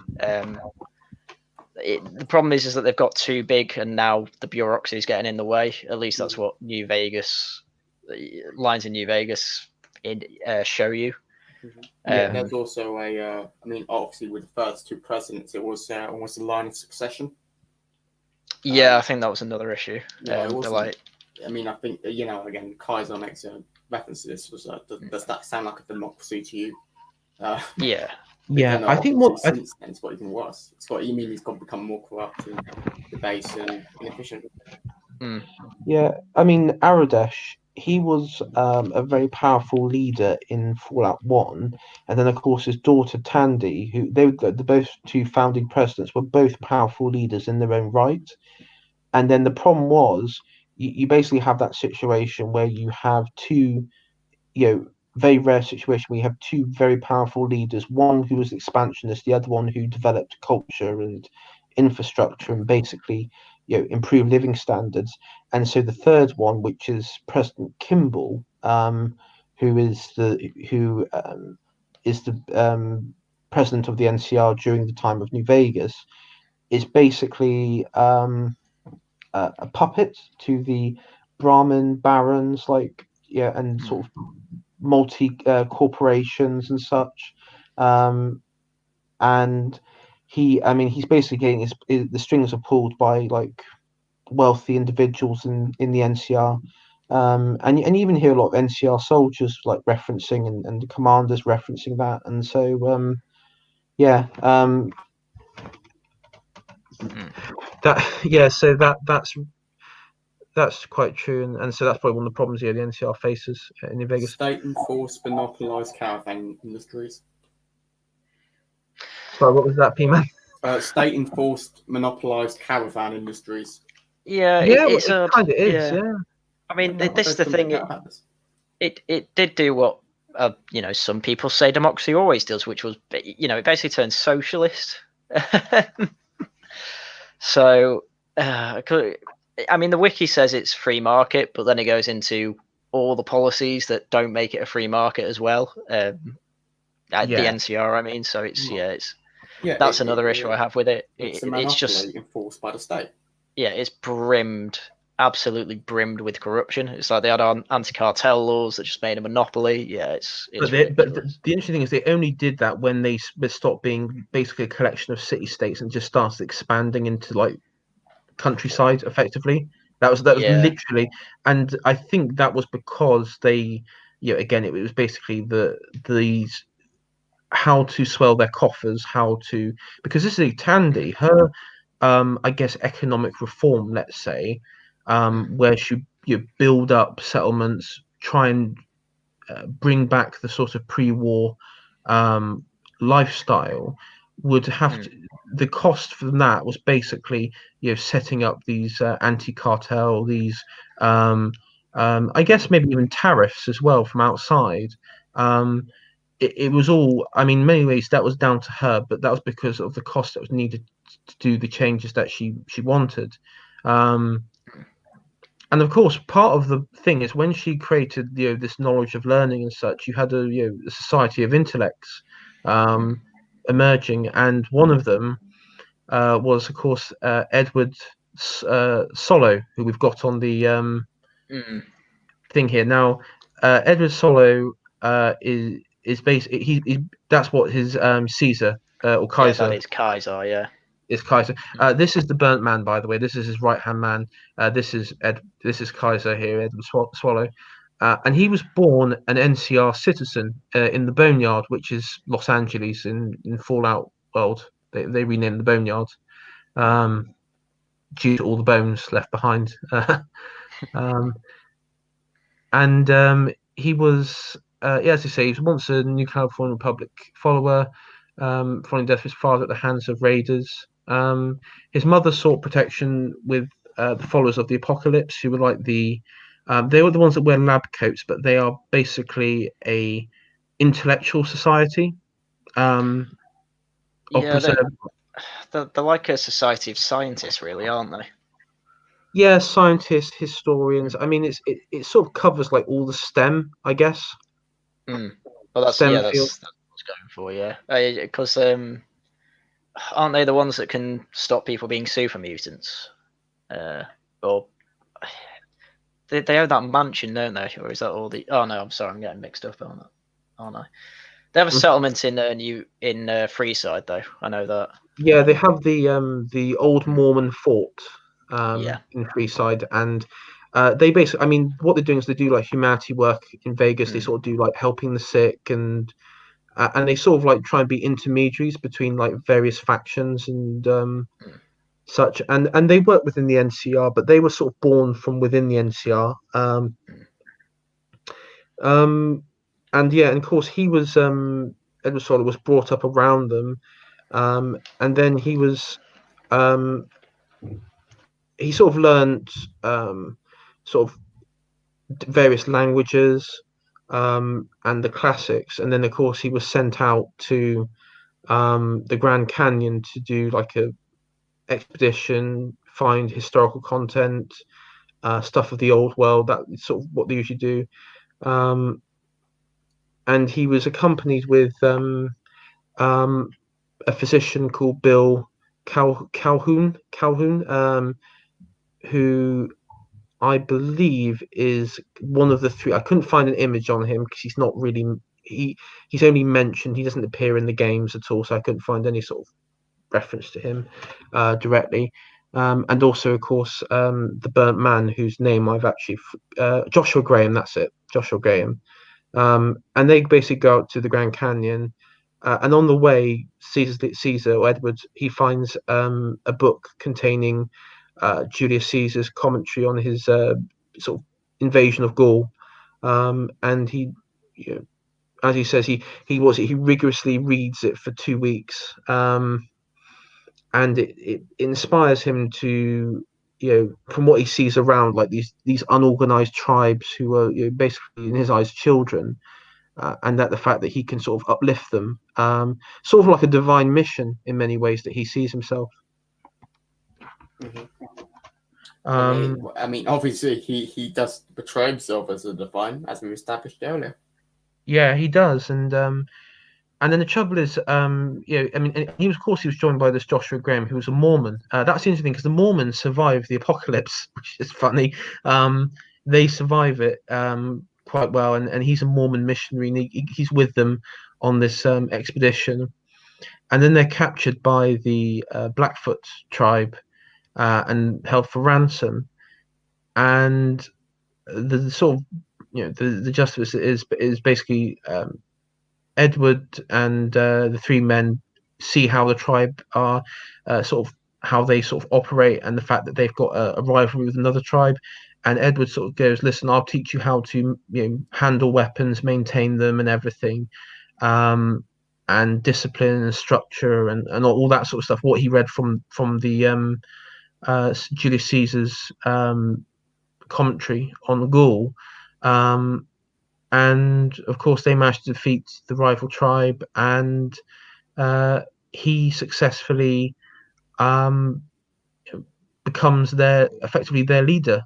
The problem is that they've got too big, and now the bureaucracy is getting in the way. At least that's what New Vegas lines in New Vegas show you. Yeah, there's also I mean, obviously with the first two presidents, it was almost a line of succession. Yeah, I think that was another issue. Yeah, it wasn't. I mean, I think again, Kaiser makes a reference to this. Does that sound like a democracy to you? Yeah. Yeah, I think what since then it's got even worse. He's got to become more corrupt and debased and inefficient. Yeah, I mean, Aradesh, he was a very powerful leader in Fallout 1. And then, of course, his daughter Tandy, the both two founding presidents were both powerful leaders in their own right. And then the problem was you basically have that situation where you have two, very rare situation where you have two very powerful leaders, one who was expansionist, the other one who developed culture and infrastructure and basically improve living standards. And so the third one, which is President Kimball, who is the president of the NCR during the time of New Vegas, is basically a puppet to the Brahmin barons, and sort of multi corporations and such. And he's basically getting the strings are pulled by like wealthy individuals in the NCR. And you even hear a lot of NCR soldiers like referencing and the commanders referencing that. And so, so that's quite true, and so that's probably one of the problems here the NCR faces in New Vegas. State-enforced monopolised caravan industries. Sorry, what was that, Pman? State-enforced monopolised caravan industries. Yeah, it kind of is. Yeah. I mean, this is the thing. It did do what some people say democracy always does, which was it basically turned socialist. So, I mean, the wiki says it's free market, but then it goes into all the policies that don't make it a free market as well. The NCR, I mean, so that's another issue I have with it. It's just enforced by the state. Yeah, it's absolutely brimmed with corruption. It's like they had anti-cartel laws that just made a monopoly. Yeah, but the interesting thing is they only did that when they stopped being basically a collection of city-states and just started expanding into like countryside effectively. That was literally, and I think that was because they, again, it was basically these how to swell their coffers, because this is Tandy, her I guess economic reform, let's say, where she build up settlements, try and bring back the sort of pre-war lifestyle, would have to, the cost from that was basically setting up these anti-cartel, these I guess maybe even tariffs as well from outside. It was all, I mean, in many ways that was down to her, but that was because of the cost that was needed to do the changes that she wanted. And of course, part of the thing is when she created this knowledge of learning and such, you had a society of intellects emerging, and one of them was, of course, Edward Sallow, who we've got on the thing here now. Edward Sallow is basically that's what his Caesar or Kaiser. Yeah, that is Kaiser. Yeah. Is Kaiser. This is the burnt man, by the way. This is his right hand man. This is Kaiser here, Edward Swallow. And he was born an NCR citizen in the Boneyard, which is Los Angeles in Fallout world. They renamed the Boneyard due to all the bones left behind. And he was, as I say, he was once a New California Republic follower, following death of his father at the hands of raiders. His mother sought protection with the followers of the Apocalypse, who were like they were the ones that wear lab coats, but they are basically a intellectual society. They're like a society of scientists, really, aren't they? Yeah, scientists, historians. I mean, it sort of covers like all the STEM, I guess. Well, that's what I was going for. Yeah, because aren't they the ones that can stop people being super mutants? Or they have that mansion, don't they? Or is that all the? Oh no, I'm sorry, I'm getting mixed up on that, aren't I? They have a settlement in Freeside, though. I know that. Yeah, they have the old Mormon fort in Freeside, and they basically, I mean, what they're doing is they do like humanity work in Vegas. They sort of do like helping the sick, and they sort of like try and be intermediaries between like various factions and such. And they work within the NCR, but they were sort of born from within the NCR. And yeah, and of course he was Edward Sallow was brought up around them, and then he was he sort of learned sort of various languages and the classics, and then of course he was sent out to the Grand Canyon to do like a expedition, find historical content, stuff of the old world. That sort of what they usually do. And he was accompanied with a physician called Bill Calhoun, who I believe is one of the three. I couldn't find an image on him because he's not really he's only mentioned. He doesn't appear in the games at all, so I couldn't find any sort of reference to him directly. And also, of course, the Burnt Man, whose name I've actually Joshua Graham. That's it, Joshua Graham. And they basically go out to the Grand Canyon, and on the way, Caesar or Edward, he finds a book containing Julius Caesar's commentary on his sort of invasion of Gaul, and he, you know, as he says, he rigorously reads it for 2 weeks, and it inspires him to, from what he sees around, like these unorganized tribes who are, basically in his eyes children, and that the fact that he can sort of uplift them, sort of like a divine mission in many ways that he sees himself. I mean, obviously he does portray himself as a divine, as we established earlier. Yeah, he does, and then the trouble is, I mean, he was joined by this Joshua Graham, who was a Mormon. That's interesting because the Mormons survive the apocalypse, which is funny. They survive it quite well, and he's a Mormon missionary, and he's with them on this expedition. And then they're captured by the Blackfoot tribe and held for ransom. And the sort of, the justice is basically Edward and the three men see how the tribe are, sort of how they sort of operate, and the fact that they've got a rivalry with another tribe. And Edward sort of goes, "Listen, I'll teach you how to, handle weapons, maintain them, and everything, and discipline and structure and all that sort of stuff." What he read from the Julius Caesar's commentary on Gaul. And of course, they managed to defeat the rival tribe, and he successfully becomes effectively their leader.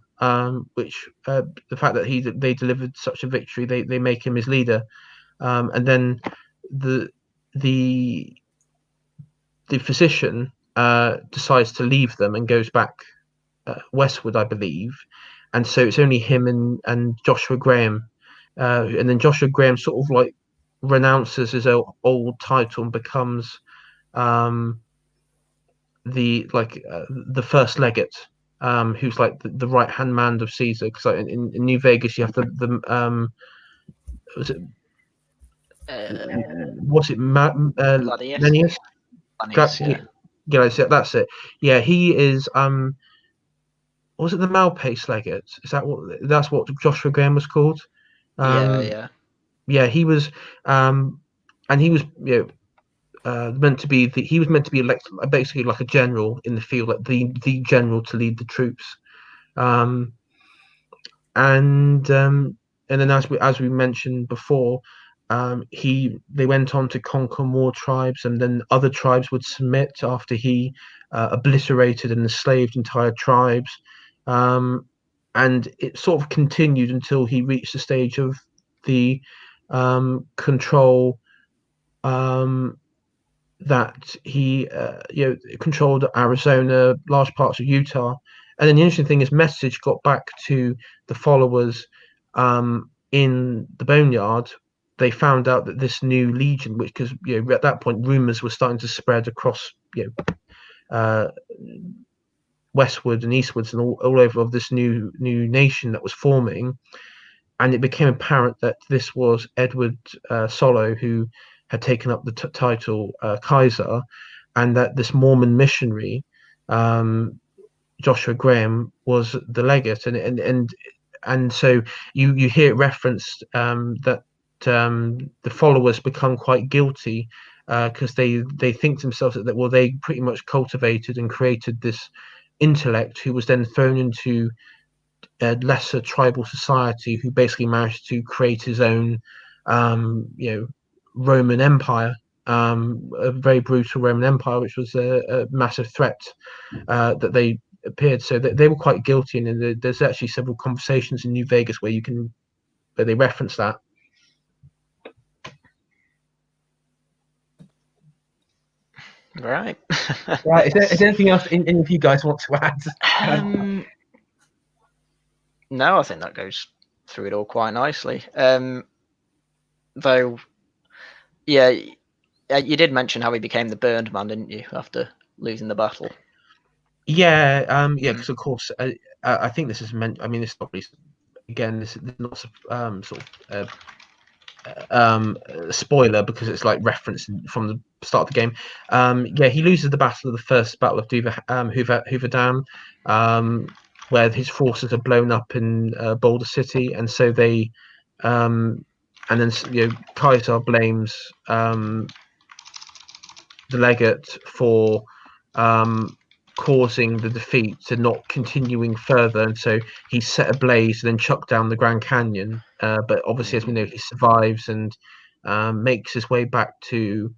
Which the fact that they delivered such a victory, they make him his leader, and then the physician decides to leave them and goes back westward, I believe, and so it's only him and Joshua Graham. And then Joshua Graham sort of like renounces his old title and becomes the first legate, who's like the right hand man of Caesar. Because like in New Vegas, you have what's it Gladius? Gladius, yeah, that's it. Yeah, he is. Was it the Malpace legate? That's what Joshua Graham was called? Yeah. He was, and he was, meant to be he was meant to be elected basically like a general in the field, like the general to lead the troops, and then as we mentioned before, they went on to conquer more tribes, and then other tribes would submit after he obliterated and enslaved entire tribes, and it sort of continued until he reached the stage of the control, that he controlled Arizona, large parts of Utah. And then the interesting thing is, message got back to the followers in the Boneyard they found out that this new legion, which, because at that point rumors were starting to spread across westward and eastwards and all over of this new nation that was forming, and it became apparent that this was Edward Sallow, who had taken up the title Kaiser, and that this Mormon missionary, Joshua Graham, was the legate, and so you hear it referenced that the followers become quite guilty because they think to themselves that they pretty much cultivated and created this intellect who was then thrown into a lesser tribal society, who basically managed to create his own Roman Empire, a very brutal Roman Empire, which was a massive threat that they appeared. So they were quite guilty, and there's actually several conversations in New Vegas where they reference that. Right. Right. Is there anything else any of you guys want to add? No, I think that goes through it all quite nicely. Though, yeah, you did mention how he became the burned man, didn't you, after losing the battle? Yeah, because of course, I think this is meant. I mean, it's not really. Again, this is not sort of a spoiler, because it's like referenced from the start of the game. Yeah, he loses the first battle of Hoover Dam, where his forces are blown up in Boulder City, and so they, and then Kaiser blames the legate for causing the defeat to not continuing further, and so he set ablaze and then chucked down the Grand Canyon. But obviously, as we know, he survives and makes his way back to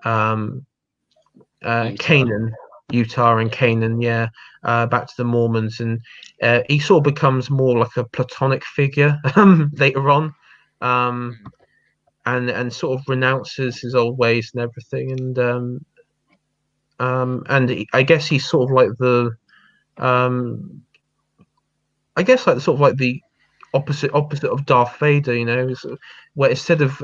Canaan, Utah, and Canaan. Yeah, back to the Mormons, and he sort of becomes more like a platonic figure later on, and sort of renounces his old ways and everything, and I guess he's sort of like the the opposite of Darth Vader, where instead of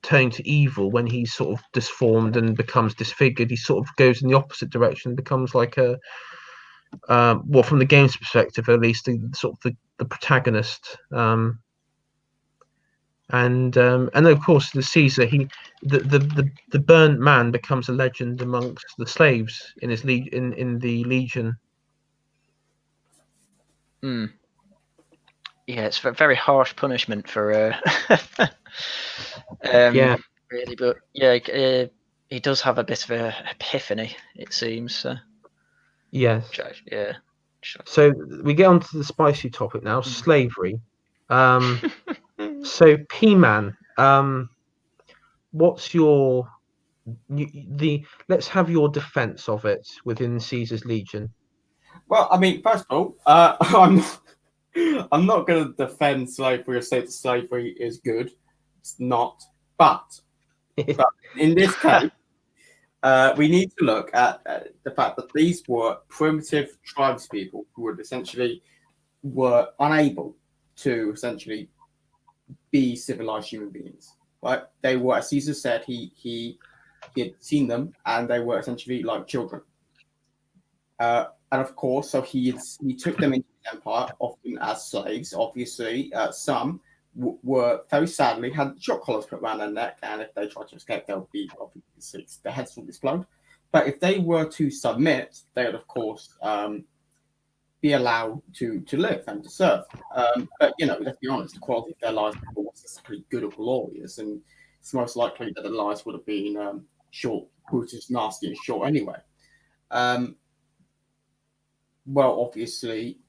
turning to evil when he's sort of disformed and becomes disfigured, he sort of goes in the opposite direction, becomes like a from the game's perspective at least, the protagonist. And of course the Caesar, the burnt man becomes a legend amongst the slaves in his in the Legion. Yeah, it's a very harsh punishment for Yeah, really, but yeah, he does have a bit of an epiphany, it seems. yes. Yeah. So we get on to the spicy topic now, slavery. So Pman, what's let's have your defense of it within Caesar's Legion. Well, I mean, first of all, I'm not going to defend slavery or say that slavery is good. It's not. But in this case, we need to look at the fact that these were primitive tribespeople who were unable to essentially be civilized human beings. Right? They were, as Caesar said, he had seen them, and they were essentially like children. And of course, so he took them into his empire, often as slaves. Obviously, some were very sadly had shock collars put around their neck, and if they tried to escape, their heads would explode. But if they were to submit, they would, of course, be allowed to live and to serve. But let's be honest, the quality of their lives wasn't exactly good or glorious, and it's most likely that their lives would have been short, brutal, nasty, and short anyway. Well, obviously,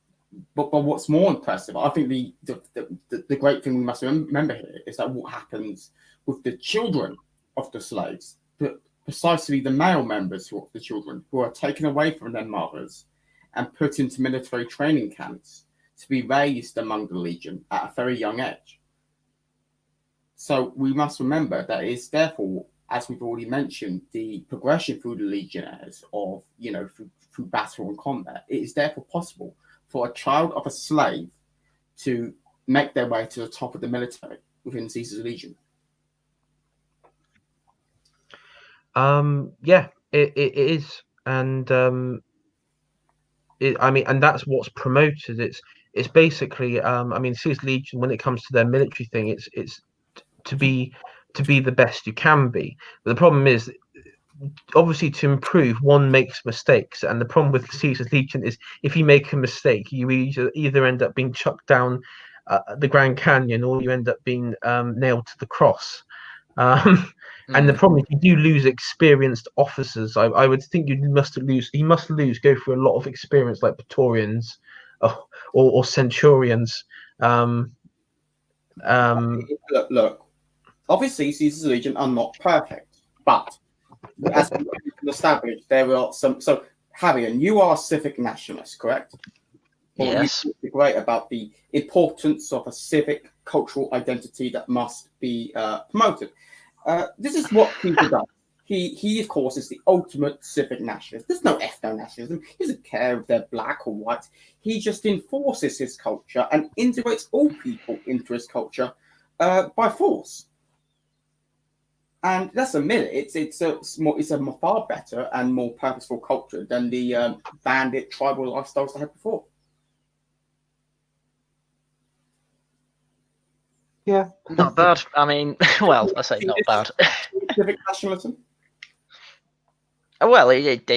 but what's more impressive, I think the great thing we must remember here is that what happens with the children of the slaves, precisely the male members of the children who are taken away from their mothers and put into military training camps to be raised among the Legion at a very young age. So we must remember that it is therefore, as we've already mentioned, the progression through the Legionnaires of, through battle and combat. It is therefore possible for a child of a slave to make their way to the top of the military within Caesar's Legion. Yeah, it is, and I mean, and that's what's promoted. It's basically, I mean, Caesar Legion, when it comes to their military thing, it's to be the best you can be. But the problem is, obviously, to improve, one makes mistakes, and the problem with Caesar Legion is if you make a mistake, you either end up being chucked down the Grand Canyon, or you end up being nailed to the cross. And the problem is you do lose experienced officers. I would think you must lose. Go through a lot of experience, like Praetorians or Centurions. Look. Obviously, Caesar's Legion are not perfect, but as we established, there are some. So, Hayran, you are a civic nationalist, correct? Yes. You speak great about the importance of a civic cultural identity that must be promoted. This is what Peter does. He, of course, is the ultimate civic nationalist. There's no ethno-nationalism. He doesn't care if they're black or white. He just enforces his culture and integrates all people into his culture by force. And let's admit it, it's a far better and more purposeful culture than the bandit tribal lifestyles they had before. Yeah, not bad. I mean, well, I say not bad. Civic nationalism. Well, it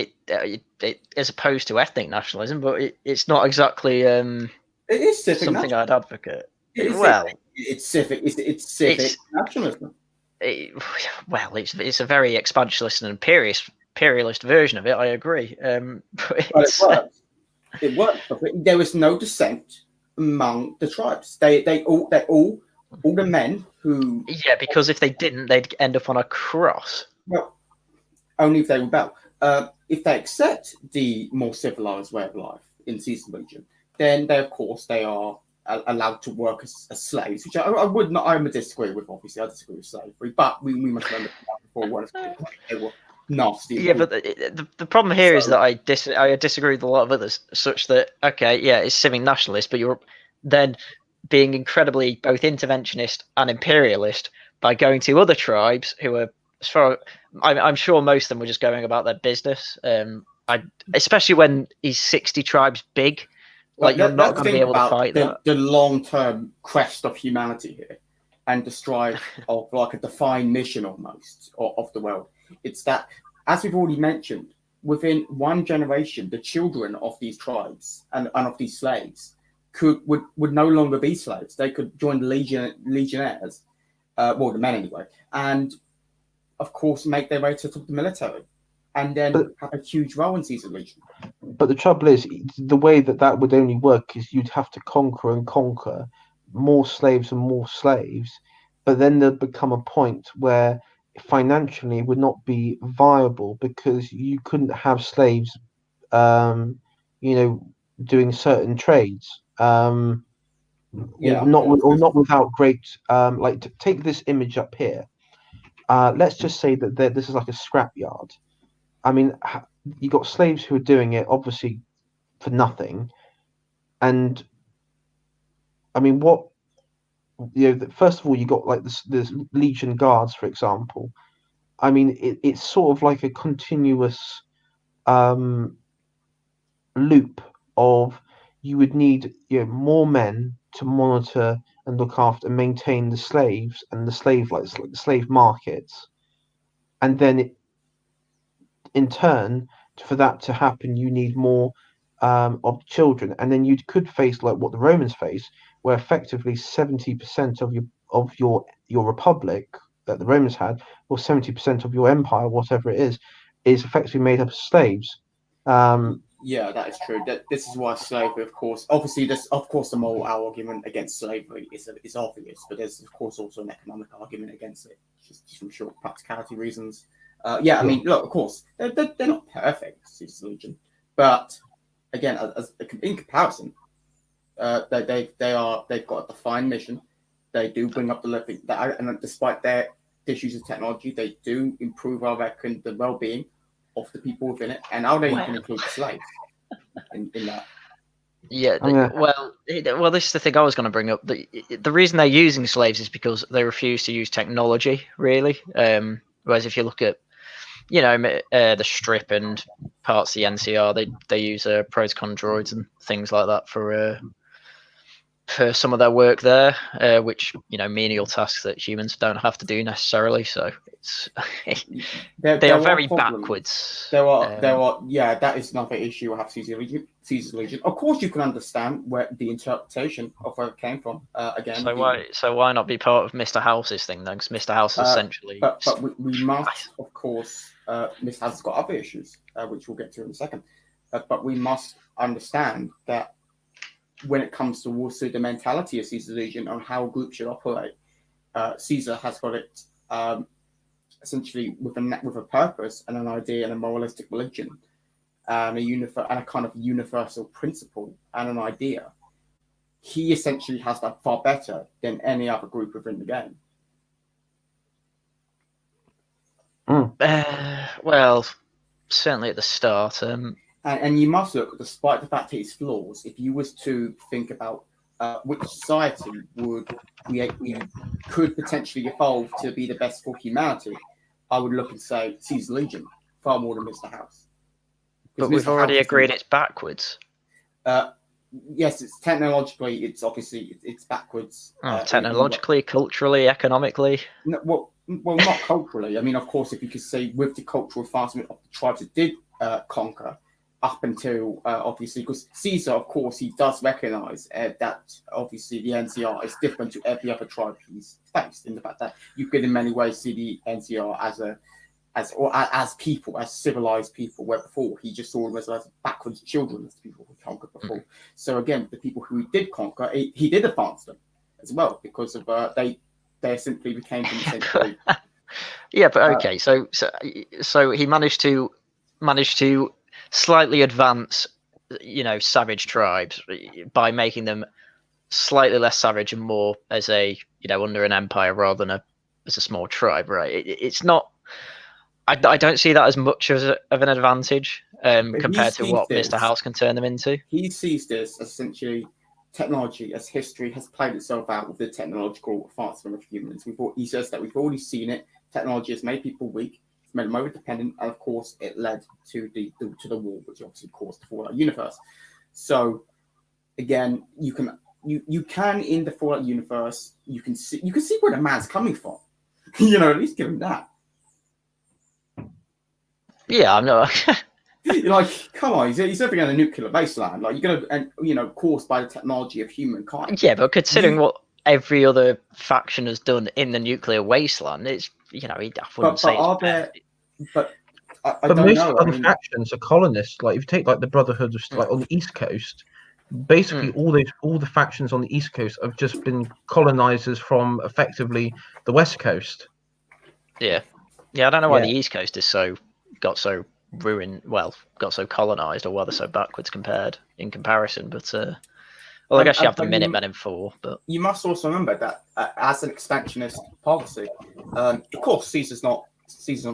as opposed to ethnic nationalism, but it's not exactly It is civic something nationalism. I'd advocate. It's civic. It's civic nationalism. It's a very expansionist and imperialist version of it. I agree. But it works. It works. There is no dissent among the tribes. They all the men who. Yeah, because if they didn't, they'd end up on a cross. Well, only if they rebel. If they accept the more civilized way of life in Caesar Legion, then they are allowed to work as slaves, which I would not. I would disagree with. Obviously, I disagree with slavery, but we must remember before they were nasty. Yeah, but the problem here is that I disagree with a lot of others, such that it's civic nationalist, but you're then being incredibly both interventionist and imperialist by going to other tribes who are, as far I'm sure most of them were just going about their business. Especially when he's 60 tribes big. Like, you're not going to be able to fight that. The long-term quest of humanity here, and the strive of like a defined mission almost of the world. It's that, as we've already mentioned, within one generation, the children of these tribes and of these slaves would no longer be slaves. They could join the legionnaires, the men anyway, and of course make their way to the military, and then have a huge role in Caesar Legion. But the trouble is, the way that would only work is you'd have to conquer more slaves and more slaves, but then there'd become a point where financially it would not be viable, because you couldn't have slaves, doing certain trades, not without great, take this image up here. Let's just say that this is like a scrapyard. I mean, you got slaves who are doing it obviously for nothing, and I mean, first of all, you got like this Legion guards, for example. I mean, it's sort of like a continuous loop of, you would need more men to monitor and look after and maintain the slaves and the slave markets, and then in turn, for that to happen, you need more of children, and then you could face like what the Romans face, where effectively 70% of your republic that the Romans had, or 70% of your empire, whatever it is effectively made up of slaves. Yeah, that is true. This is why slavery, of course, obviously, the moral argument against slavery is obvious, but there's of course also an economic argument against it, just from short practicality reasons. I mean, look, of course, they're not perfect, Caesar Legion, but again, in comparison, they've got a defined mission. They do bring up the living, and despite their issues of technology, they do improve, I reckon, the well-being of the people within it, and now they can include the slaves in that. Yeah, well, this is the thing I was going to bring up. The reason they're using slaves is because they refuse to use technology, really. Whereas if you look at the Strip and parts of the NCR, they use protocol droids and things like that for some of their work there, which menial tasks that humans don't have to do necessarily. So it's they are very backwards. There are yeah, that is another issue I have. Caesar's Legion. Of course, you can understand where the interpretation of where it came from. Again, so why not be part of Mr. House's thing then? Because Mr. House is essentially. But we must, of course, Mr. House has got other issues, which we'll get to in a second. But we must understand that when it comes to also the mentality of Caesar's Legion on how a group should operate, Caesar has got it essentially with a purpose and an idea and a moralistic religion, and a kind of universal principle and an idea. He essentially has that far better than any other group within the game. Well, certainly at the start. And you must look, despite the fact that it's flaws, if you was to think about which society could potentially evolve to be the best for humanity, I would look and say Caesar's Legion far more than Mr. House. But we've already agreed it's backwards. Yes, it's technologically, it's backwards. Technologically, culturally, economically. No, well, not culturally. I mean, of course, if you could say with the cultural advancement of the tribes that did conquer, up until obviously, because Caesar, of course, he does recognize that obviously the NCR is different to every other tribe he's faced, in the fact that you could in many ways see the NCR as people, as civilized people, where before he just saw them as backwards children, as people who conquered before. Mm-hmm. So again, the people who he did conquer, he did advance them as well, because of they simply became from the same group. Yeah, but okay, so he managed to slightly advance, savage tribes by making them slightly less savage and more as a, under an empire rather than as a small tribe, right? It's not. I don't see that as much of an advantage compared to what Mr. House can turn them into. He sees this as essentially technology, as history has played itself out with the technological advancement of humans. He says that we've already seen it. Technology has made people weak. Made them over-dependent, and of course, it led to the war, which obviously caused the Fallout universe. So, again, you can in the Fallout universe, you can see where the man's coming from. At least give him that. Yeah, I'm not. Like, come on, he's living on a nuclear wasteland. Like, you're gonna, caused by the technology of humankind. Yeah, but considering what every other faction has done in the nuclear wasteland, it's I wouldn't say. But most other factions are colonists. Like if you take like the Brotherhood, like on the East Coast, basically all the factions on the East Coast have just been colonizers from effectively the West Coast. Yeah. I don't know why the East Coast got so colonized, or why they're so backwards in comparison. But well, I guess you have the Minutemen in 4. But you must also remember that as an expansionist policy, of course, Caesar's not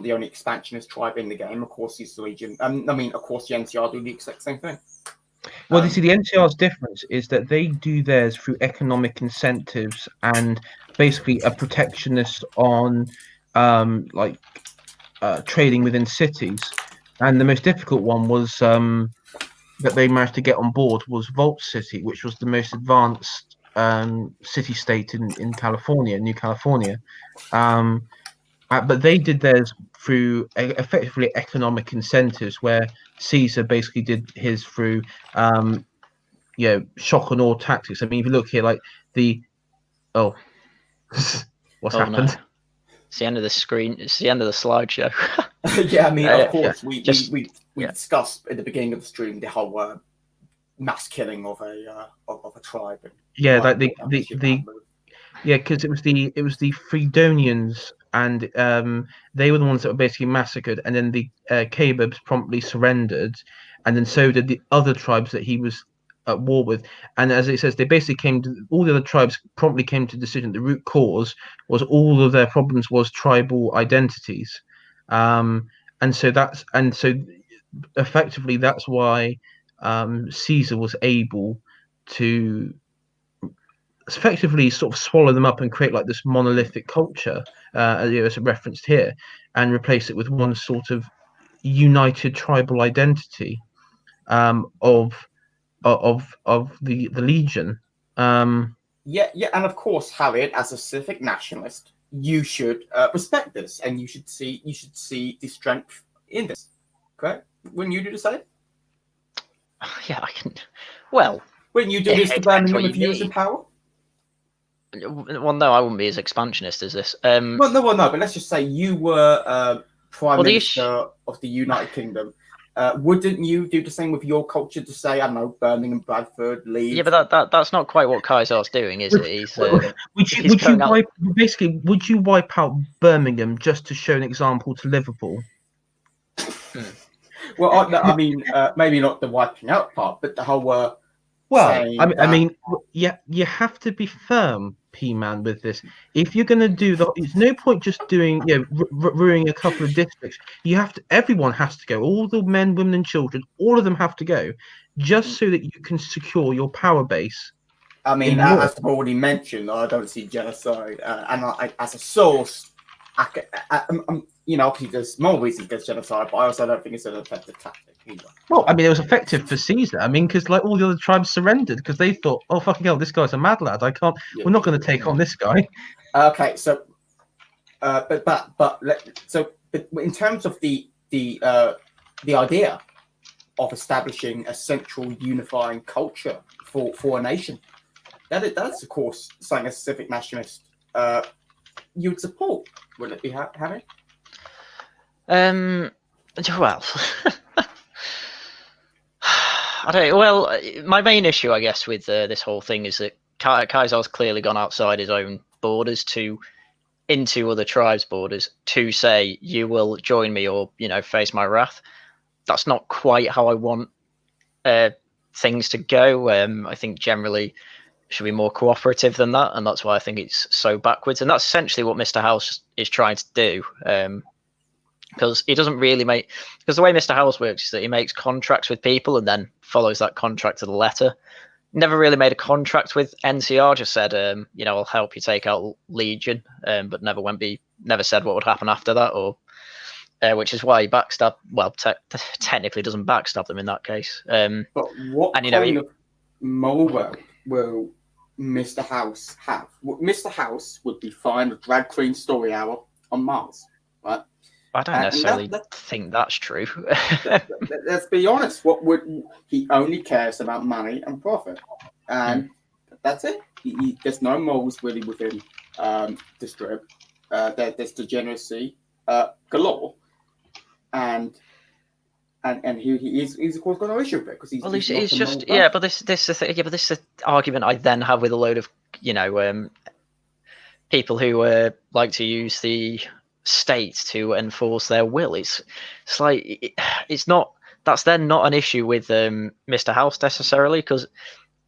the only expansionist tribe in the game. Of course, Caesar's Legion. Of course, the NCR do the exact same thing. Well, you see, the NCR's difference is that they do theirs through economic incentives and basically a protectionist on trading within cities. And the most difficult one was that they managed to get on board was Vault City, which was the most advanced city-state in California, New California. But they did theirs through effectively economic incentives, where Caesar basically did his through, shock and awe tactics. I mean, if you look here, like what's happened? No. It's the end of the screen. It's the end of the slideshow. Yeah, I mean, of course, we discussed at the beginning of the stream the whole mass killing of a tribe. Yeah, like because it was the Fredonians, and they were the ones that were basically massacred, and then the Kabobs promptly surrendered, and then so did the other tribes that he was at war with. And as it says, they basically all the other tribes promptly came to the decision. The root cause was all of their problems was tribal identities, and so effectively that's why Caesar was able to effectively sort of swallow them up and create like this monolithic culture, as referenced here, and replace it with one sort of united tribal identity of the Legion. Yeah, and of course, Harriet, as a civic nationalist, you should respect this, and you should see the strength in this. Correct? Wouldn't you do the same? Yeah, I can. Well, wouldn't you do this to Birmingham if you was in power? Well, no, I wouldn't be as expansionist as this. Well, no, but let's just say you were Prime Minister of the United Kingdom. Wouldn't you do the same with your culture to say, I don't know, Birmingham, Bradford, Leeds? Yeah, but that's not quite what Kaiser's doing, is it? Would you wipe out Birmingham just to show an example to Liverpool? Well, I mean, maybe not the wiping out part, but the whole. I mean, yeah, you have to be firm, Pman, with this. If you're going to do that, it's no point just doing, ruining a couple of districts. You have to. Everyone has to go. All the men, women, and children. All of them have to go, just so that you can secure your power base. I mean, as I've already mentioned, I don't see genocide, and as a source, obviously there's more reasons against genocide, but I also don't think it's an effective tactic either. Well, I mean, it was effective for Caesar. I mean, because like all the other tribes surrendered because they thought, "Oh fucking hell, this guy's a mad lad. I can't. We're not going to take on this guy." Okay, so, but in terms of the idea of establishing a central unifying culture for a nation, that's of course something as a civic nationalist you would support, wouldn't it be, Harry? Well, I don't. Well, my main issue, I guess, with this whole thing is that Kaiser's clearly gone outside his own borders into other tribes' borders to say you will join me or face my wrath. That's not quite how I want things to go. I think generally should be more cooperative than that, and that's why I think it's so backwards. And that's essentially what Mr. House is trying to do. Because he doesn't really because the way Mr. House works is that he makes contracts with people and then follows that contract to the letter. Never really made a contract with NCR, just said, I'll help you take out Legion, but never said what would happen after that, or which is why he backstabbed. Well, technically doesn't backstab them in that case. But what kind of moral will Mr. House have? Mr. House would be fine with drag queen story hour on Mars, right? I don't necessarily think that's true. Let's be honest. He only cares about money and profit, and that's it. There's no morals really within the strip. There's degeneracy galore, and he's of course got no issue with it because he's. Well, he's just but this is the argument I then have with a load of people who like to use the state to enforce their will. It's like it's not. That's then not an issue with Mr. House necessarily, because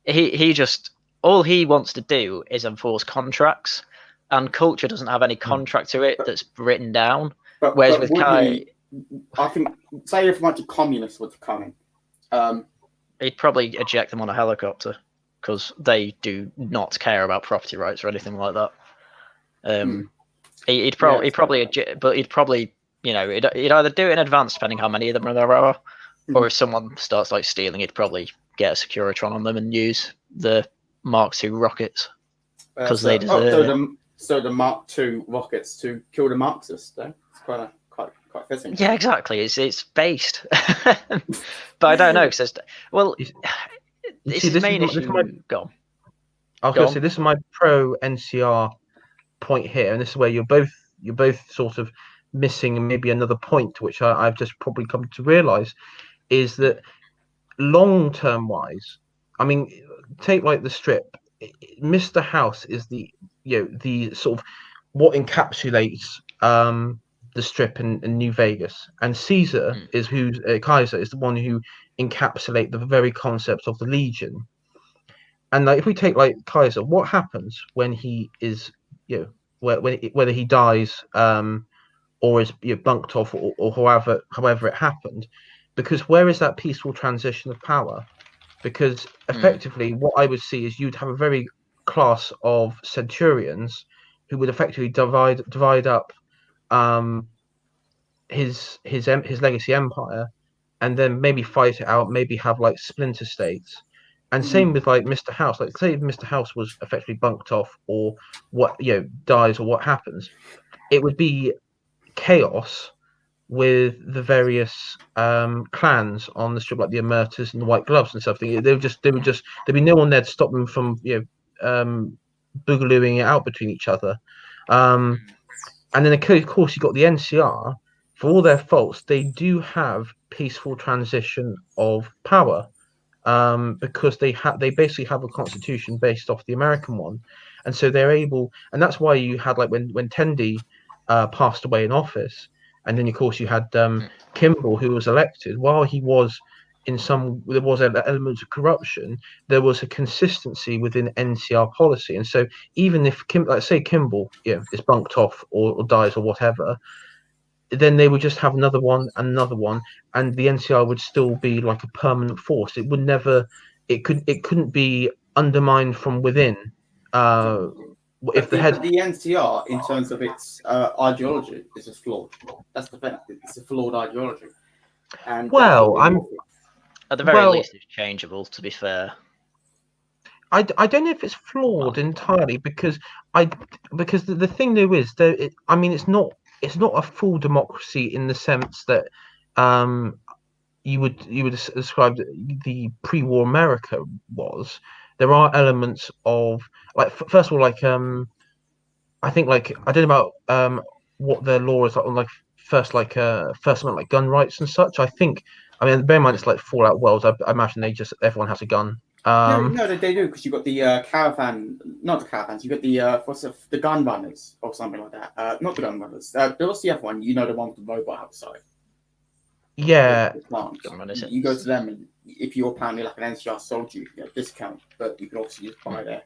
he just all he wants to do is enforce contracts, and culture doesn't have any contract to it that's written down. Whereas with Kai, I think say if a bunch of communists were to come in, he'd probably eject them on a helicopter because they do not care about property rights or anything like that. He'd probably he'd either do it in advance, depending how many of them there are, or if someone starts like stealing, he'd probably get a Securitron on them and use the Mark II rockets because they deserve it. So the Mark II rockets to kill the Marxists, though. It's quite fitting. Yeah, exactly. It's based, but I don't know because it's the main issue. Go on. I was going to say this is my pro NCR point here, and this is where you're both sort of missing maybe another point, which I've just probably come to realize, is that long-term wise, I mean, take like the strip. Mr. House is the sort of what encapsulates the strip in New Vegas, and Caesar is Kaiser is the one who encapsulate the very concept of the Legion. And like if we take like Kaiser, what happens when he is whether he dies or is bunked off or however it happened, because where is that peaceful transition of power? Because effectively what I would see is you'd have a very class of centurions who would effectively divide up his legacy empire, and then maybe fight it out, maybe have like splinter states. And same with like Mr. House. Like, say if Mr. House was effectively bunked off, or what, dies, or what happens, it would be chaos with the various clans on the strip, like the Emertas and the White Gloves and stuff. There'd be no one there to stop them from boogalooing it out between each other. And then of course you've got the NCR. For all their faults, they do have peaceful transition of power, because they basically have a constitution based off the American one, and so they're able. And that's why you had, like, when Tendi passed away in office, and then of course you had Kimball, who was elected. While he was there was elements of corruption, there was a consistency within NCR policy, and so even if say Kimball is bunked off or dies or whatever, then they would just have another one, and the NCR would still be like a permanent force. It would never, it couldn't be undermined from within. If the NCR, in terms of its ideology, is just flawed. That's the thing. It's a flawed ideology. And at the very least, it's changeable. To be fair, I don't know if it's flawed entirely, because the thing though is it's not a full democracy in the sense that you would describe the pre-war America was. There are elements of, like, first of all, like I think, like, I don't know about what their law is like on, like, first amendment, like gun rights and such. I mean, bear in mind it's like Fallout Worlds. I imagine everyone has a gun. No, they do, because you've got the caravan, not the caravans. You've got the gun runners or something like that. Not the gun runners. What's the other one? The one with the robot outside. Yeah. You go to them, and if you're apparently like an NCR soldier, you get a discount, but you can also just buy their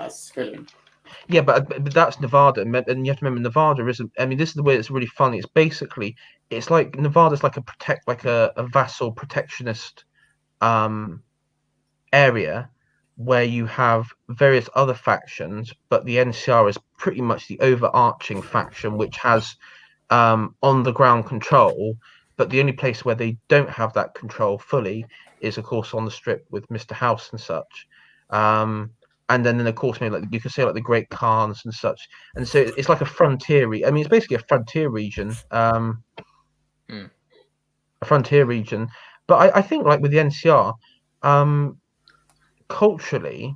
civilian. Yeah, but that's Nevada, and you have to remember Nevada isn't. I mean, this is the way it's really funny. It's like Nevada's like a vassal protectionist area where you have various other factions, but the NCR is pretty much the overarching faction, which has on the ground control. But the only place where they don't have that control fully is, of course, on the strip with Mr. House and such. And then of course, maybe, like, you could say, like, the Great Khans and such. And so it's like a frontier. I mean, it's basically a frontier region. A frontier region. But I think, like, with the NCR, culturally,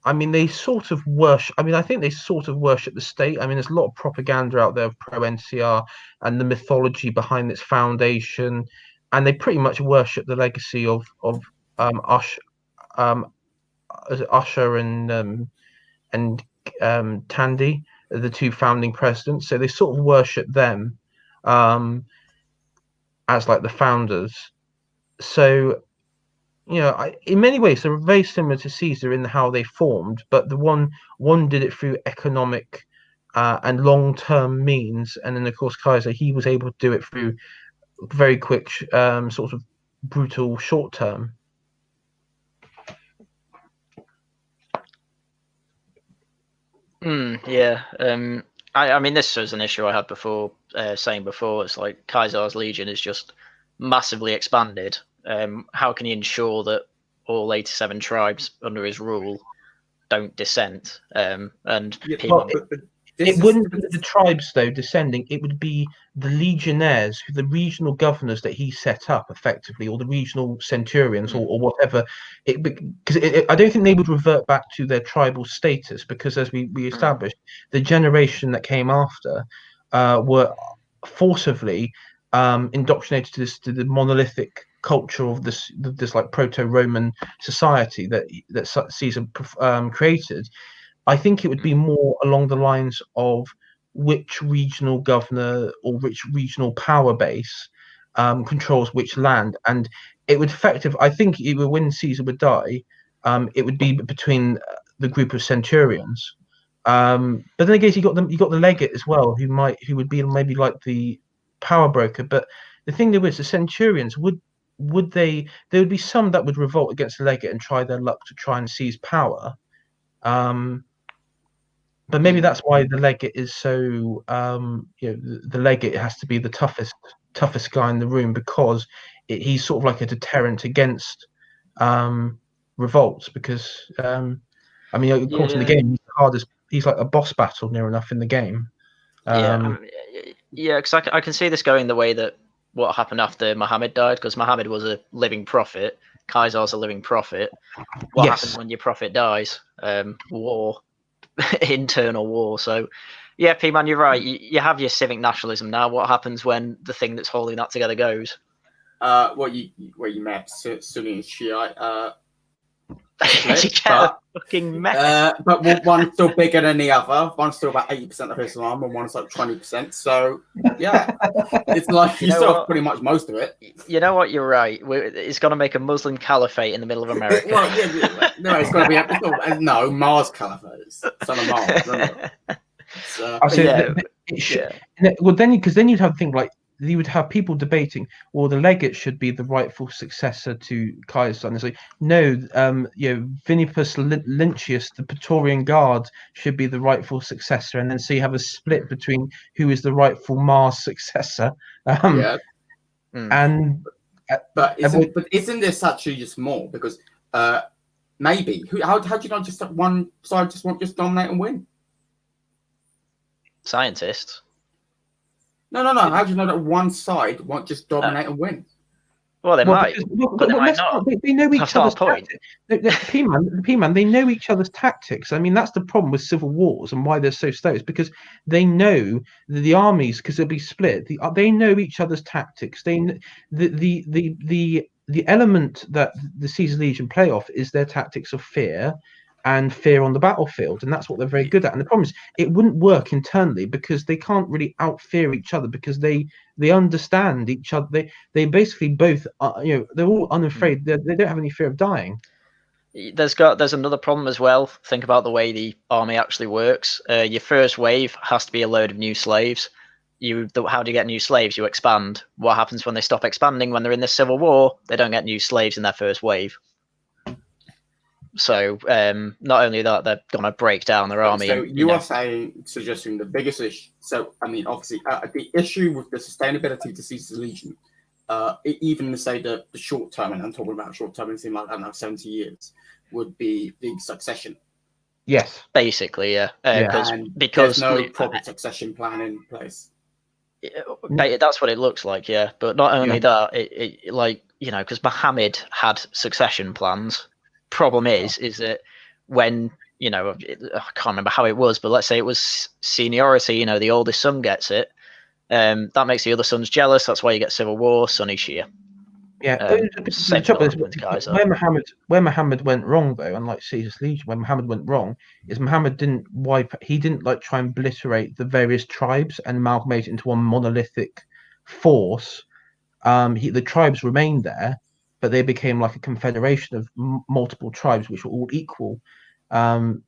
I mean, they sort of worship. I mean, I think they sort of worship the state. I mean, there's a lot of propaganda out there pro NCR and the mythology behind its foundation, and they pretty much worship the legacy of Usher and Tandy, the two founding presidents. So they sort of worship them as, like, the founders. So, in many ways, they're very similar to Caesar in how they formed, but the one did it through economic and long-term means, and then of course Kaiser, he was able to do it through very quick, sort of brutal short-term. Yeah. I mean, this was an issue I had before, saying before. It's like Kaiser's legion is just massively expanded. How can he ensure that all 87 tribes under his rule don't dissent? It wouldn't be the tribes, though, descending. It would be the legionnaires, the regional governors that he set up, effectively, or the regional centurions, or whatever. Because I don't think they would revert back to their tribal status, because, as we established, the generation that came after were forcibly indoctrinated to the monolithic culture of this like proto-Roman society that Caesar created. I think it would be more along the lines of which regional governor or which regional power base controls which land, and it would I think when Caesar would die, it would be between the group of centurions. But then again, you got the legate as well, who would be maybe like the power broker. But the thing there is, the centurions would would they? There would be some that would revolt against the legate and try their luck to try and seize power. But maybe that's why the legate is so. The legate has to be the toughest guy in the room, because he's sort of like a deterrent against revolts. Because of course, in the game, he's the hardest. He's like a boss battle near enough in the game. Because I can see this going the way that what happened after Muhammad died, because Muhammad was a living prophet. Kaiser's a living prophet. What happens when your prophet dies? War. Internal war. So yeah, Pman, you're right. You have your civic nationalism now. What happens when the thing that's holding that together goes? You met Sunni and Shiite. But one's still bigger than the other. One's still about 80% of Islam, and one's like 20%. So yeah, it's like you still have pretty much most of it. You know what? You're right. It's going to make a Muslim caliphate in the middle of America. No, it's going to be no Mars caliphate. Son of Mars. Well, then you'd have things like, you would have people debating, well, the legate should be the rightful successor to Kaiser's son. It's like, no, Vinipus Lynchius, the Praetorian Guard, should be the rightful successor. And then so you have a split between who is the rightful Mars successor. But isn't this actually just more? Because maybe how do you not just one side just dominate and win? Scientists. No. How do you know that one side won't just dominate and win? Well, they might. But they might not. They know each other's tactics. Pman, they know each other's tactics. I mean, that's the problem with civil wars and why they're so slow. It's because they know the armies, because they'll be split. They know each other's tactics. The element that the Caesar Legion play off is their tactics of fear and fear on the battlefield, and that's what they're very good at. And the problem is, it wouldn't work internally because they can't really out-fear each other, because they understand each other. They basically both, they're all unafraid. They don't have any fear of dying. There's another problem as well. Think about the way the army actually works. Your first wave has to be a load of new slaves. How do you get new slaves? You expand. What happens when they stop expanding? When they're in the civil war, they don't get new slaves in their first wave. So not only that, they're going to break down their army. So you are suggesting the biggest issue. So I mean, obviously, the issue with the sustainability to Caesar's Legion, even to say the short term, and I'm talking about short term, it seems like 70 years, would be the succession. Yes, basically, yeah. Because there's no proper succession plan in place. That's what it looks like, yeah. But not only that, because Muhammad had succession plans. Problem is that when I can't remember how it was, but let's say it was seniority, the oldest son gets it, that makes the other sons jealous. That's why you get civil war, Sunni Shia. The trouble is, where Muhammad went wrong, though, unlike Caesar's Legion, where Muhammad went wrong is Muhammad didn't try and obliterate the various tribes and amalgamate it into one monolithic force. The tribes remained there, but they became like a confederation of multiple tribes which were all equal. And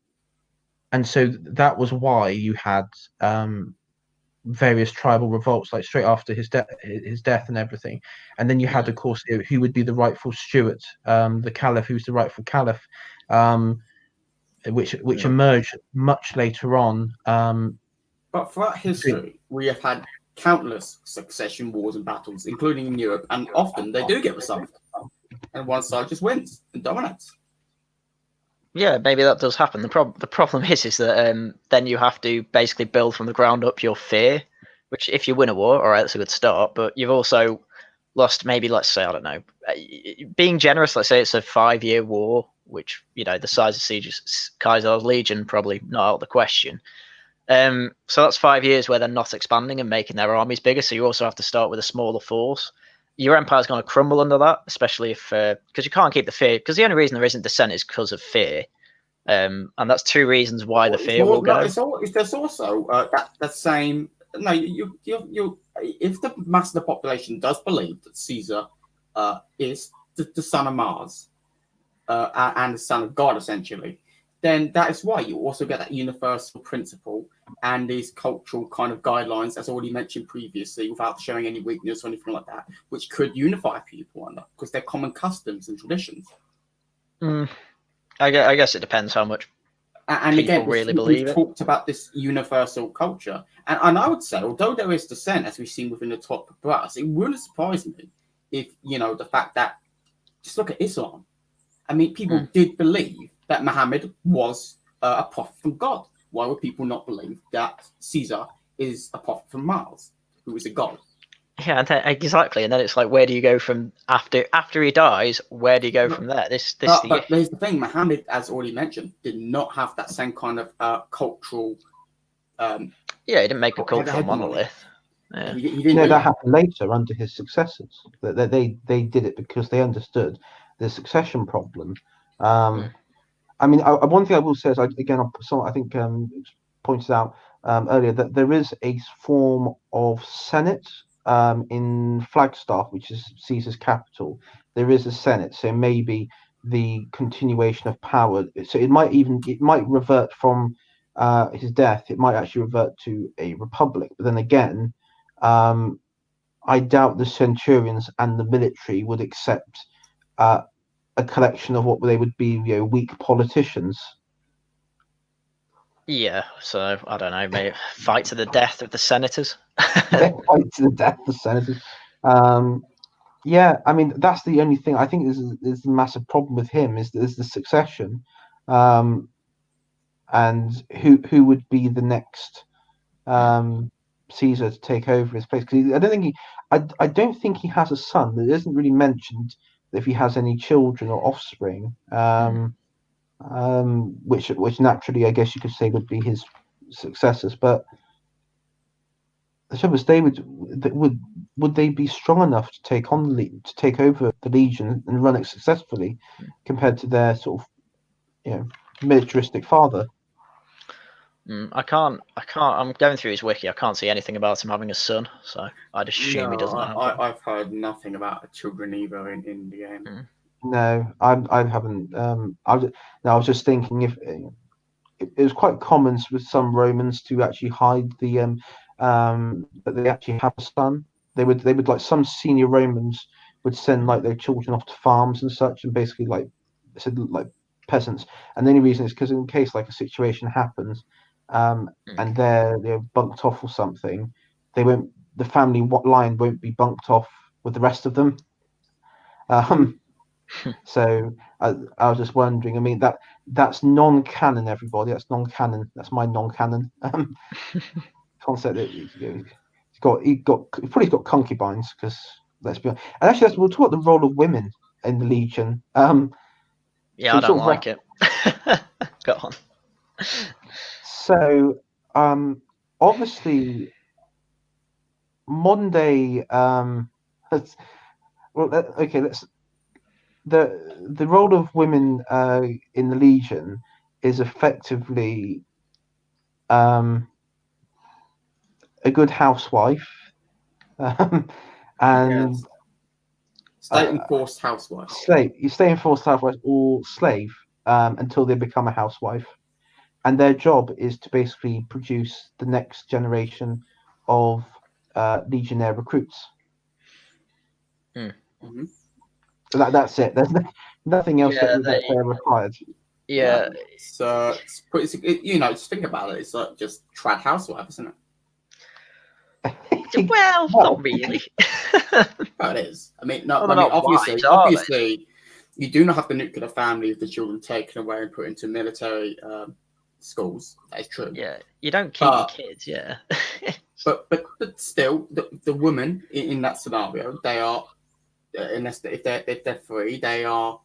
so that was why you had various tribal revolts, like straight after his death and everything. And then you had, of course, who would be the rightful Stewart, the Caliph, who's the rightful Caliph, which emerged much later on. But throughout history, we have had countless succession wars and battles, including in Europe, and often they do get resolved, and one side just wins and dominates. Yeah, maybe that does happen. The problem is that then you have to basically build from the ground up your fear, which if you win a war, all right, that's a good start, but you've also lost maybe, let's say, I don't know, being generous, let's say it's a 5-year war, which, the size of Kaiser's Legion, probably not out of the question. So that's 5 years where they're not expanding and making their armies bigger. So you also have to start with a smaller force. Your empire's going to crumble under that, especially if because you can't keep the fear. Because the only reason there isn't dissent is because of fear, and that's 2 reasons why the fear will go. There's also that same. No, you if the mass of the population does believe that Caesar is the son of Mars and the son of God, essentially, then that is why you also get that universal principle and these cultural kind of guidelines, as already mentioned previously, without showing any weakness or anything like that, which could unify people under, because they're common customs and traditions. I guess it depends how much and people again, really believe it. Talked about this universal culture, and I would say, although there is dissent, as we've seen within the top brass, it wouldn't surprise me if, you know, the fact that, just look at Islam. I mean, people did believe that Muhammad was a prophet from God. Why would people not believe that Caesar is a prophet from Mars, who is a god? Yeah, exactly. And then it's like, where do you go from after he dies? Where do you go from there? But here's the thing: Muhammad, as already mentioned, did not have that same kind of cultural. Yeah, he didn't make a cultural monolith. Yeah. He didn't. No, that happened later under his successors. That they did it because they understood the succession problem. I mean, one thing I will say is, I think pointed out earlier, that there is a form of Senate in Flagstaff, which is Caesar's capital. There is a Senate, so maybe the continuation of power. So it might revert from his death. It might actually revert to a republic. But then again, I doubt the centurions and the military would accept a collection of what they would be, you know, weak politicians. Yeah, so I don't know, maybe fight to the death of the senators. Fight to the death of the senators. Yeah, I mean, that's the only thing I think is the massive problem with him is the succession, and who would be the next Caesar to take over his place? Because I don't think he has a son. It isn't really mentioned if he has any children or offspring, which naturally, I guess you could say, would be his successors. But the trouble is, would they be strong enough to take over the legion and run it successfully, compared to their sort of, you know, militaristic father? I can't. I'm going through his wiki. I can't see anything about him having a son, so I'd assume he doesn't have one. I've heard nothing about children either in the game. No, I haven't. I was just thinking, if it was quite common with some Romans to actually hide the that they actually have a son. They would like, some senior Romans would send like their children off to farms and such, and basically like peasants. And the only reason is because in case like a situation happens, and they're bunked off or something, the family line won't be bunked off with the rest of them. So I was just wondering. I mean, that's non-canon, everybody. That's non-canon. That's my non-canon concept. That he's probably got concubines, because let's be honest. And actually, we'll talk about the role of women in the Legion. Yeah, so I don't like it. Go on. So, obviously, modern day. The role of women in the Legion is effectively a good housewife, and stay enforced housewife. You stay enforced housewife or slave until they become a housewife, and their job is to basically produce the next generation of legionnaire recruits. Mm-hmm. So that's it. There's nothing else that they're required. Yeah. So you know, just think about it. It's like just trad housewife, isn't it? Well, not really. Well, it is. I mean, obviously, you do not have the nuclear family of the children taken away and put into military schools. That is true. Yeah, you don't keep the kids. Yeah. but still, the women in that scenario, they are, unless if they're free, they are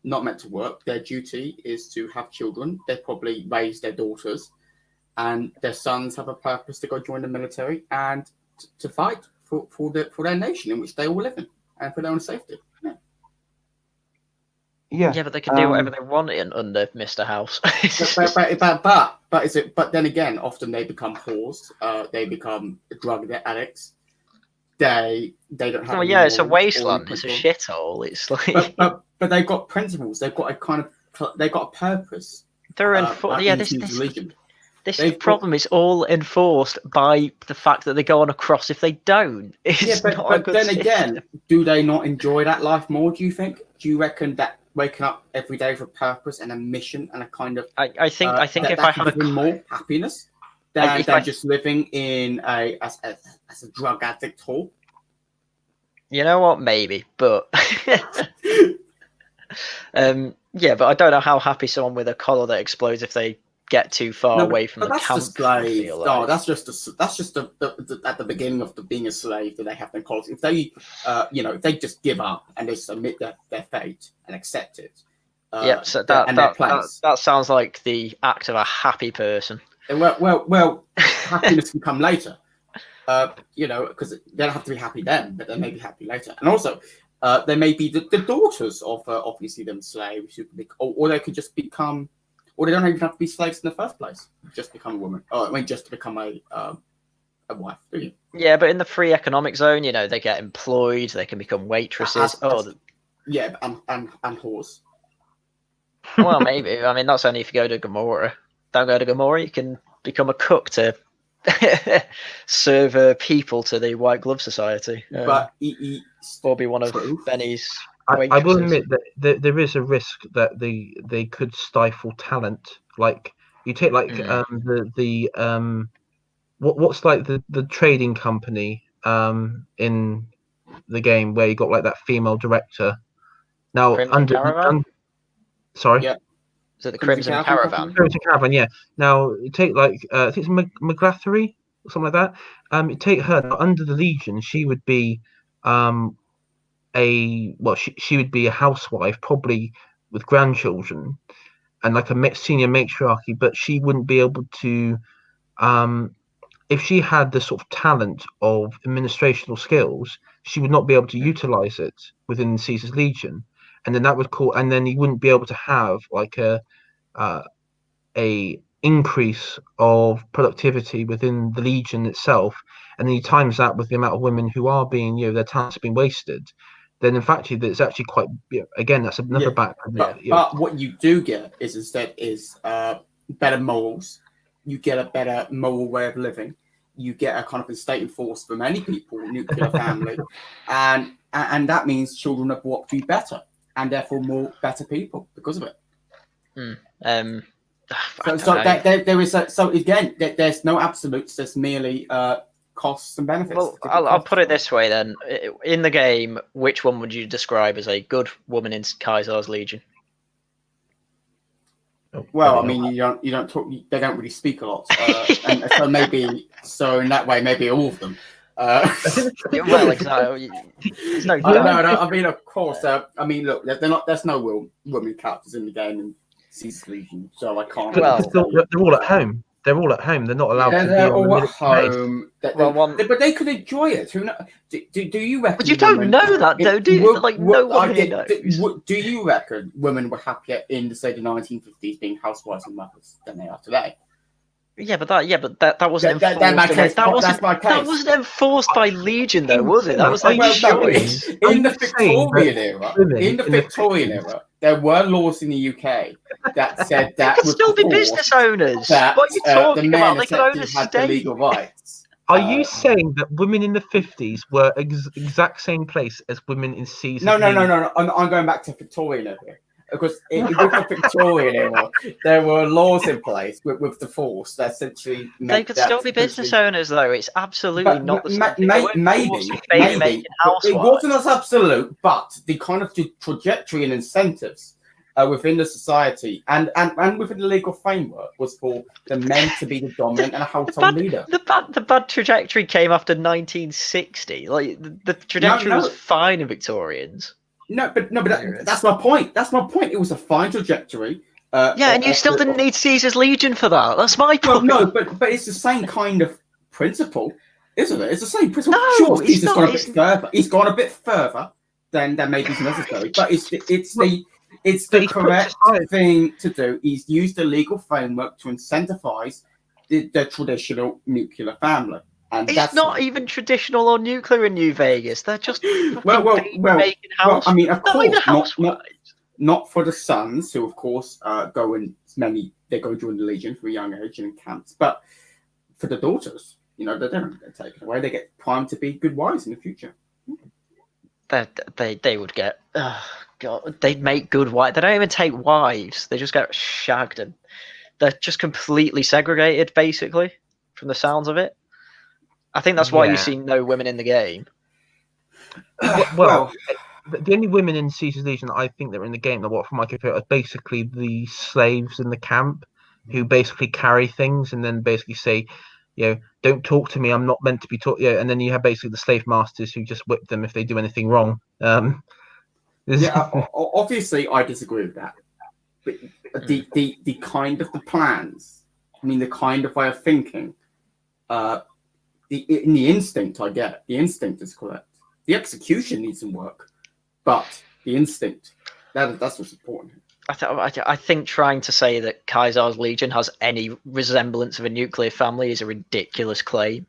not meant to work. Their duty is to have children. They probably raise their daughters, and their sons have a purpose to go join the military and to fight for their nation in which they all live in, and for their own safety. Yeah, but they can do whatever they want under Mr. House. But then again, often they become whores. They become drug addicts. They don't have. Oh yeah, it's a wasteland. It's a shithole. It's like. But they've got principles. They've got a purpose. They're in. This is the problem. It's all enforced by the fact that they go on a cross if they don't. It's not a good then system. again, do they not enjoy that life more, do you think? Do you reckon that waking up every day for a purpose and a mission and a kind of... I think if that I had give more happiness than just living in as a drug addict hole? You know what? Maybe, but... yeah, but I don't know how happy someone with a collar that explodes if they get too far away from the camp. That's just at the beginning of being a slave that they have their collars. If they, if they just give up and they submit their fate and accept it. So that sounds like the act of a happy person. Well, happiness can come later. Because they don't have to be happy then, but they may be happy later. And also, they may be the daughters of obviously them slaves, or they could just become, or they don't even have to be slaves in the first place. Just become a woman. Just to become a wife, do you? Yeah, but in the free economic zone, they get employed, they can become waitresses. And whores. Well, maybe. I mean, that's only if you go to Gomorrah. Don't go to Gomorrah, you can become a cook to serve people to the White Glove Society. Or be one of Benny's waitresses. I will admit that there is a risk that they could stifle talent. Like you take what's like the trading company in the game where you got like that female director. Now sorry. Yeah. Is it the Crimson Caravan? Crimson Caravan, yeah. Now you take I think it's McGlathery or something like that. You take her now, under the Legion. She would be she would be a housewife, probably with grandchildren, and like a senior matriarchy. But she wouldn't be able to, if she had the sort of talent of administrational skills, she would not be able to utilize it within Caesar's Legion, and then that would and then he wouldn't be able to have like a increase of productivity within the Legion itself, and then you times that with the amount of women who are being, their talents are being wasted. Then in fact, it's actually quite. Again, that's another back. But what you do get is better morals. You get a better moral way of living. You get a kind of instant force for many people, nuclear family, and that means children are brought up to be better, and therefore more better people because of it. There's no absolutes. There's merely costs and benefits. Well, I'll put it this way then. In the game, which one would you describe as a good woman in Caesar's Legion? Well, I mean, you don't talk. They don't really speak a lot, and so in that way, maybe all of them. Well, exactly. I mean, of course. Look, there's no women characters in the game in Caesar's Legion, so I can't. Well, they're all at home. They're all at home. They're not allowed to be all at home. But they could enjoy it. Who knows? Do you reckon? But you don't know that, though, do you? No one here knows. Do you reckon women were happier in the 1950s being housewives and mothers than they are today? Yeah, but that wasn't enforced. That wasn't enforced by Legion, though, was it? That was like choice. In the Victorian era, there were laws in the UK that said that they could still be business owners. What are you talking about? They could own a state. Legal rights. Are you saying that women in the 50s were exact same place as women in Caesar's? No. I'm going back to Victorian era. Because with the Victorian era, there were laws in place with the force that essentially they could still be business owners, though. It's absolutely not the same. Maybe. It wasn't as absolute, but the kind of trajectory and incentives within the society and within the legal framework was for the men to be the dominant and a household leader. The bad trajectory came after 1960. Like the trajectory was fine in Victorians. No, but that's my point. That's my point. It was a fine trajectory. And you still didn't need Caesar's Legion for that. That's my point. Well, no, but it's the same kind of principle, isn't it? It's the same principle. No, sure, Caesar's gone a bit further. He's gone a bit further than maybe is necessary. But it's the correct thing to do. He's used the legal framework to incentivize the traditional nuclear family. And it's not even traditional or nuclear in New Vegas. They're just making well, I mean, of course, not for the sons, who of course go in many they go join the Legion from a young age and in camps. But for the daughters, they don't get taken away. They get primed to be good wives in the future. They would get, God, they'd make good wives. They don't even take wives. They just get shagged, and they're just completely segregated, basically, from the sounds of it. I think that's why you see no women in the game. Well, the only women in Caesar's Legion that I think that are in the game, from my computer, are basically the slaves in the camp who basically carry things and then basically say, don't talk to me. I'm not meant to be taught. And then you have basically the slave masters who just whip them if they do anything wrong. Obviously, I disagree with that. But the kind of the plans, the kind of way of thinking, in the instinct, I get the instinct is correct. The execution needs some work, but the instinct, that's what's important. I think trying to say that Caesar's Legion has any resemblance of a nuclear family is a ridiculous claim.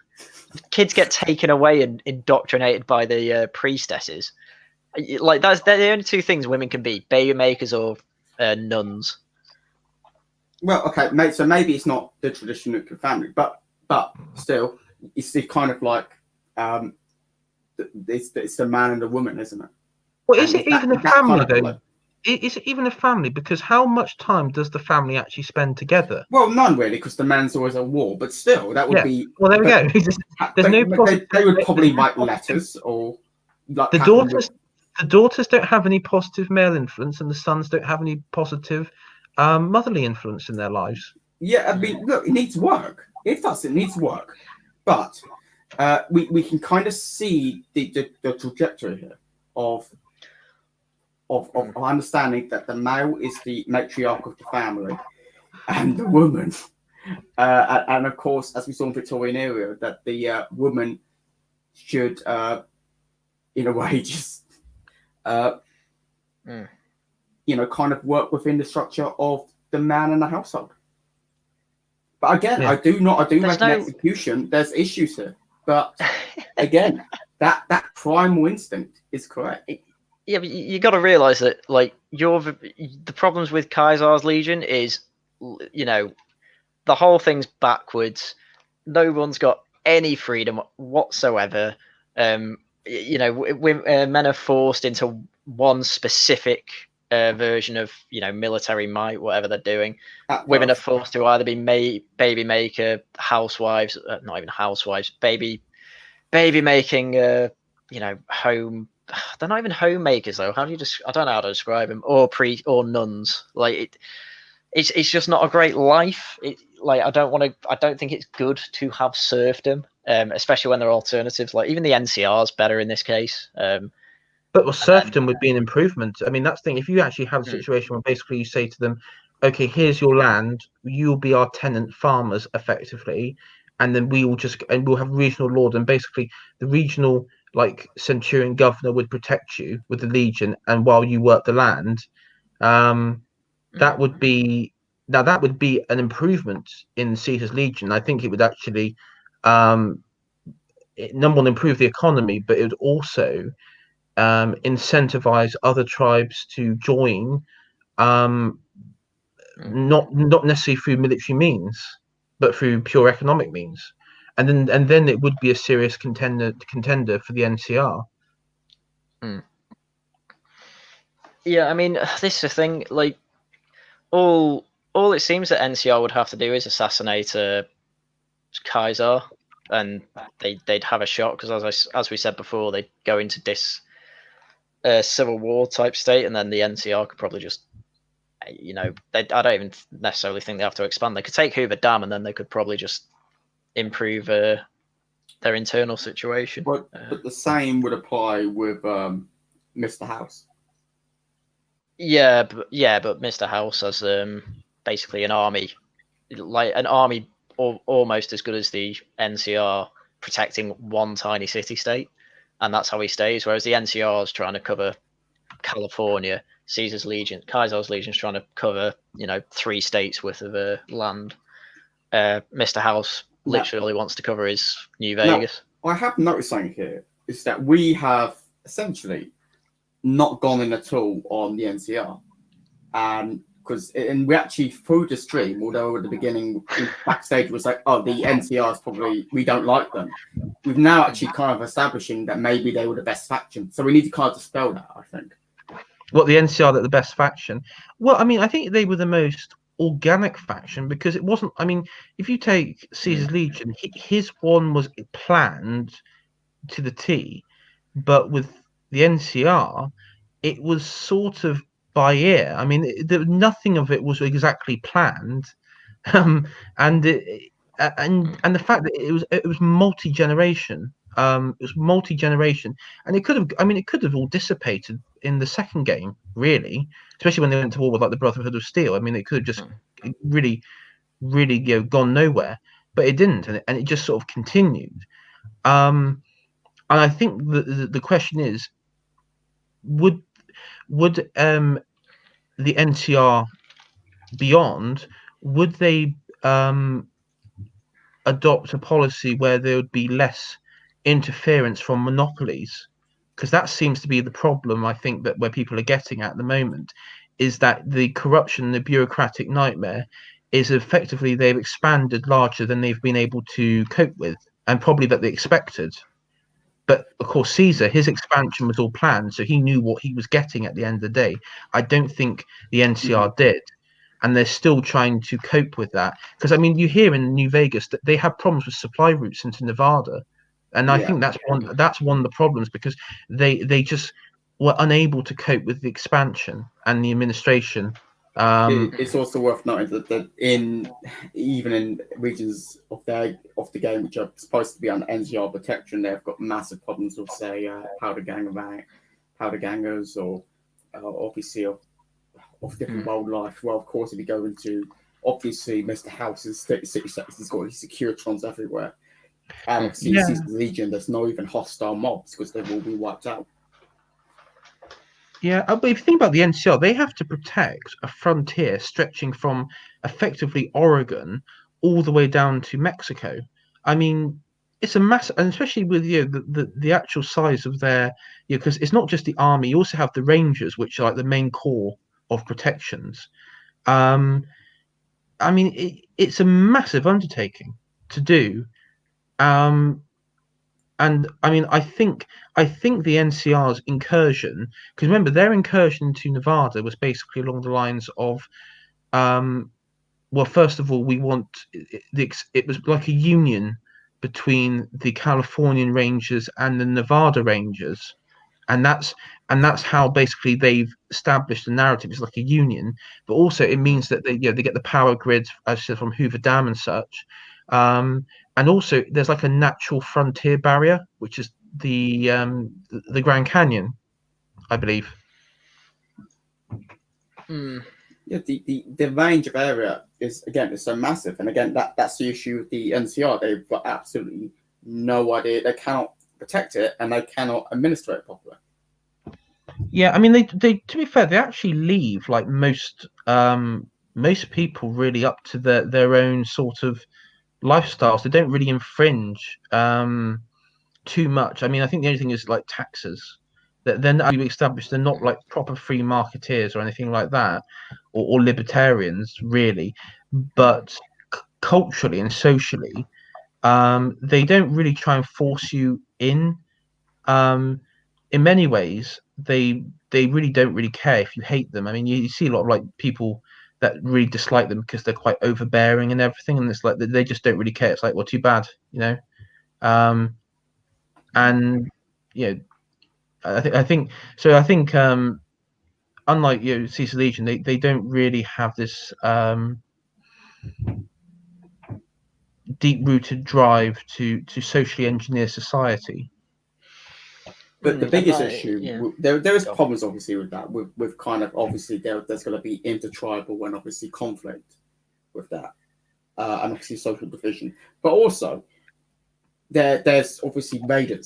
Kids get taken away and indoctrinated by the priestesses. Like they're the only two things women can be: baby makers or nuns. Well, okay, mate. So maybe it's not the traditional nuclear family, but still, it's the kind of like it's the man and the woman, isn't it? Well, is it even a family though? Is it even a family? Because how much time does the family actually spend together? Well, none really, because the man's always at war. But still, that would be. Well, there we go. They would probably write letters or. Like the daughters don't have any positive male influence, and the sons don't have any positive motherly influence in their lives. Yeah, look, it needs work. It does. It needs work, but we can kind of see the trajectory here of understanding that the male is the matriarch of the family, and the woman, and of course, as we saw in Victorian era, that the woman should, in a way, just kind of work within the structure of the man and the household. But again, I do reckon execution. There's issues here, but again, that primal instinct is correct. Yeah, but you got to realize that, like, the problems with Caesar's Legion is, the whole thing's backwards. No one's got any freedom whatsoever. Men are forced into one specific version of, military might, whatever they're doing. Women are forced to either be baby maker, housewives, not even housewives, baby making, home. They're not even homemakers though. I don't know how to describe them. Or nuns. Like it's just not a great life. I don't think it's good to have serfdom, especially when there are alternatives. Like even the NCR is better in this case. But serfdom would be an improvement. I mean, that's the thing. If you actually have a situation where basically you say to them, "Okay, here's your land. You'll be our tenant farmers, effectively, and then we'll have regional lord, and basically the regional." Like centurion governor would protect you with the legion, and while you work the land, that would be an improvement in Caesar's Legion. I think it would actually, number one, improve the economy, but it would also incentivize other tribes to join, not necessarily through military means, but through pure economic means. And then it would be a serious contender for the NCR. Yeah, I mean, this is the thing. Like, all it seems that NCR would have to do is assassinate Kaiser, and they'd have a shot because, as we said before, they'd go into this civil war type state, and then the NCR could probably just, I don't even necessarily think they have to expand. They could take Hoover Dam, and then they could probably just improve their internal situation. But the same would apply with Mr. House. Yeah, but Mr. House has basically an army, almost as good as the NCR, protecting one tiny city state, and that's how he stays. Whereas the NCR is trying to cover California, Caesar's Legion, Kaiser's Legion is trying to cover 3 states worth of land. Mr. House literally wants to cover his New Vegas. Now, I have noticed something here is that we have essentially not gone in at all on the NCR, and because and we actually through the stream, although at the beginning backstage was like, oh, the NCRs probably we don't like them. We've now actually kind of establishing that maybe they were the best faction, so we need to kind of dispel that. I think. What, the NCR that the best faction? Well, I mean, I think they were the most organic faction because it wasn't. I mean, if you take Caesar's Legion, his one was planned to the T, but with the NCR, it was sort of by ear. I mean, nothing of it was exactly planned, and the fact that it was multi-generation. It was multi-generation, and it could have. I mean, it could have all dissipated in the second game, really, especially when they went to war with like the Brotherhood of Steel. I mean, it could have just really, gone nowhere, but it didn't, and it just sort of continued. And I think the question is, would the NCR beyond, would they adopt a policy where there would be less interference from monopolies? Because that seems to be the problem, I think, that where people are getting at the moment, is that the corruption, the bureaucratic nightmare, is effectively they've expanded larger than they've been able to cope with, and probably that they expected. But of course, Caesar, his expansion was all planned, so he knew what he was getting at the end of the day. I don't think the NCR did, and they're still trying to cope with that. Because I mean, you hear in New Vegas that they have problems with supply routes into Nevada, and I think that's one of the problems, because they just were unable to cope with the expansion and the administration. It's also worth noting that even in regions of the game which are supposed to be under NCR protection, they've got massive problems with, say, powder gangers, or obviously of different wildlife. Well, of course, if you go into obviously Mr. House's city sectors, he's got these securetrons everywhere. And obviously, Caesar's Legion, there's no even hostile mobs because they've all been wiped out. Yeah, but if you think about the NCR, they have to protect a frontier stretching from effectively Oregon all the way down to Mexico. I mean, it's a massive, and especially with the actual size of their, because it's not just the army. You also have the Rangers, which are like the main core of protections. I mean, it's a massive undertaking to do. And I mean, I think the NCR's incursion, because remember their incursion into Nevada was basically along the lines of, well, first of all, we want it was like a union between the Californian Rangers and the Nevada Rangers, and that's how basically they've established the narrative. It's like a union, but also it means that they get the power grid, as I said, from Hoover Dam and such. And also, there's like a natural frontier barrier, which is the Grand Canyon, I believe. Yeah, the range of area is so massive, and again that's the issue with the NCR. They've got absolutely no idea. They cannot protect it, and they cannot administer it properly. Yeah, I mean, they to be fair, they actually leave like most people really up to their own sort of lifestyles. They don't really infringe too much. I mean, I think the only thing is like taxes. That they're not established. They're not like proper free marketeers or anything like that, or libertarians really. But culturally and socially, they don't really try and force you in. In many ways, they really don't really care if you hate them. I mean, you see a lot of like people that really dislike them because they're quite overbearing and everything, and it's like they just don't really care. It's like, well, too bad, and I think unlike Caesar Legion, they don't really have this deep-rooted drive to socially engineer society. But the biggest issue, there is problems obviously with that. With kind of obviously there's going to be intertribal and obviously conflict with that, and obviously social division. But also, there's obviously raider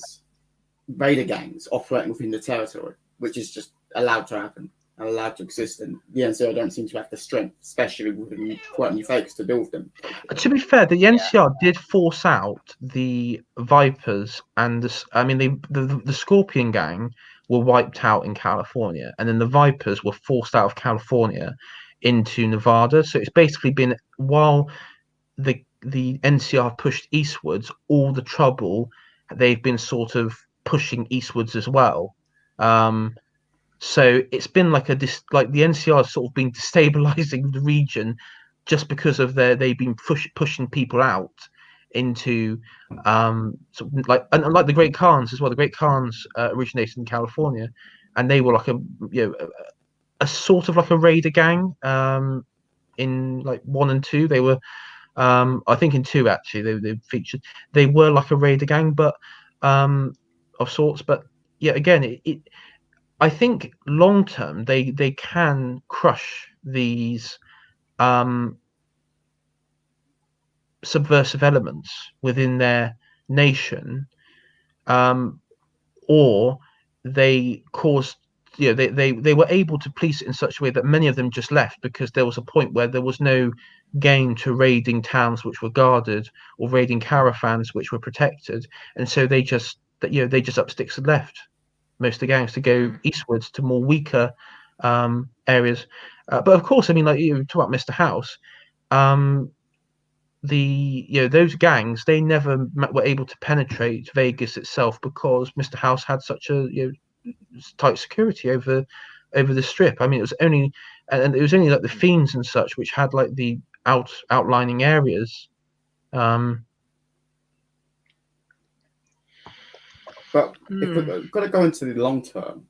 gangs operating within the territory, which is just allowed to happen and allowed to exist. And the NCR don't seem to have the strength, especially with quite new fakes, to deal with them. To be fair, the NCR did force out the Vipers and the Scorpion Gang were wiped out in California, and then the Vipers were forced out of California into Nevada. So it's basically been, while the NCR pushed eastwards, all the trouble, they've been sort of pushing eastwards as well. So it's been like the NCR has sort of been destabilizing the region just because of they've been pushing people out into sort of like, and like the Great Khans as well. The Great Khans originated in California, and they were like a sort of like a raider gang. In like 1 and 2, they were. I think in 2 actually they featured. They were like a raider gang, but of sorts. But yeah, again, I think long term they can crush these subversive elements within their nation, or they caused, they were able to police it in such a way that many of them just left, because there was a point where there was no gain to raiding towns which were guarded or raiding caravans which were protected, and so they just up sticks and left most of the gangs to go eastwards to more weaker areas. But of course, I mean, like you talk about Mr. House, those gangs, they never were able to penetrate Vegas itself because Mr. House had such a tight security over the strip. I mean, it was only like the Fiends and such which had like the outlining areas. But if we've got to go into the long term,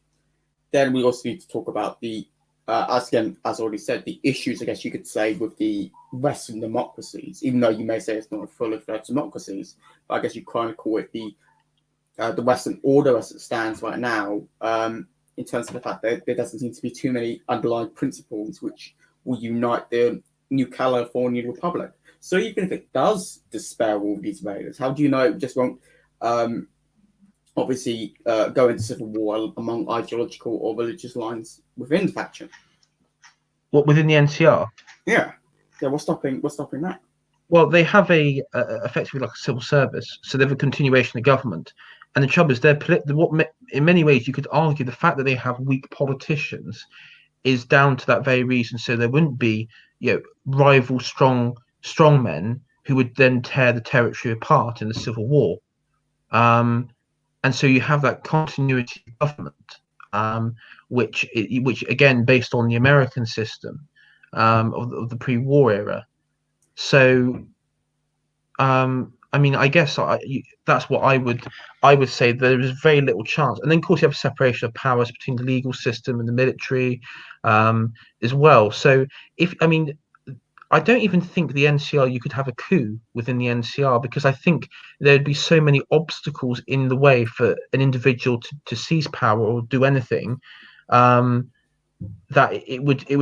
then we also need to talk about the, as already said, the issues, I guess you could say, with the Western democracies, even though you may say it's not a fully fledged democracies, but I guess you kind of call it the Western order as it stands right now, in terms of the fact that there doesn't seem to be too many underlying principles which will unite the New California Republic. So even if it does dispel all these raiders, how do you know it just won't obviously go into civil war among ideological or religious lines within the faction? What, within the NCR? Yeah. What's stopping that? Well, they have effectively like a civil service, so they have a continuation of government. And the trouble is, in many ways you could argue the fact that they have weak politicians is down to that very reason. So there wouldn't be rival strong men who would then tear the territory apart in the civil war. And so you have that continuity of government, which again, based on the American system of the pre-war era. So, I mean, I guess that's what I would say. There is very little chance. And then, of course, you have a separation of powers between the legal system and the military as well. So, I don't even think the NCR, you could have a coup within the NCR, because I think there'd be so many obstacles in the way for an individual to seize power or do anything, that it would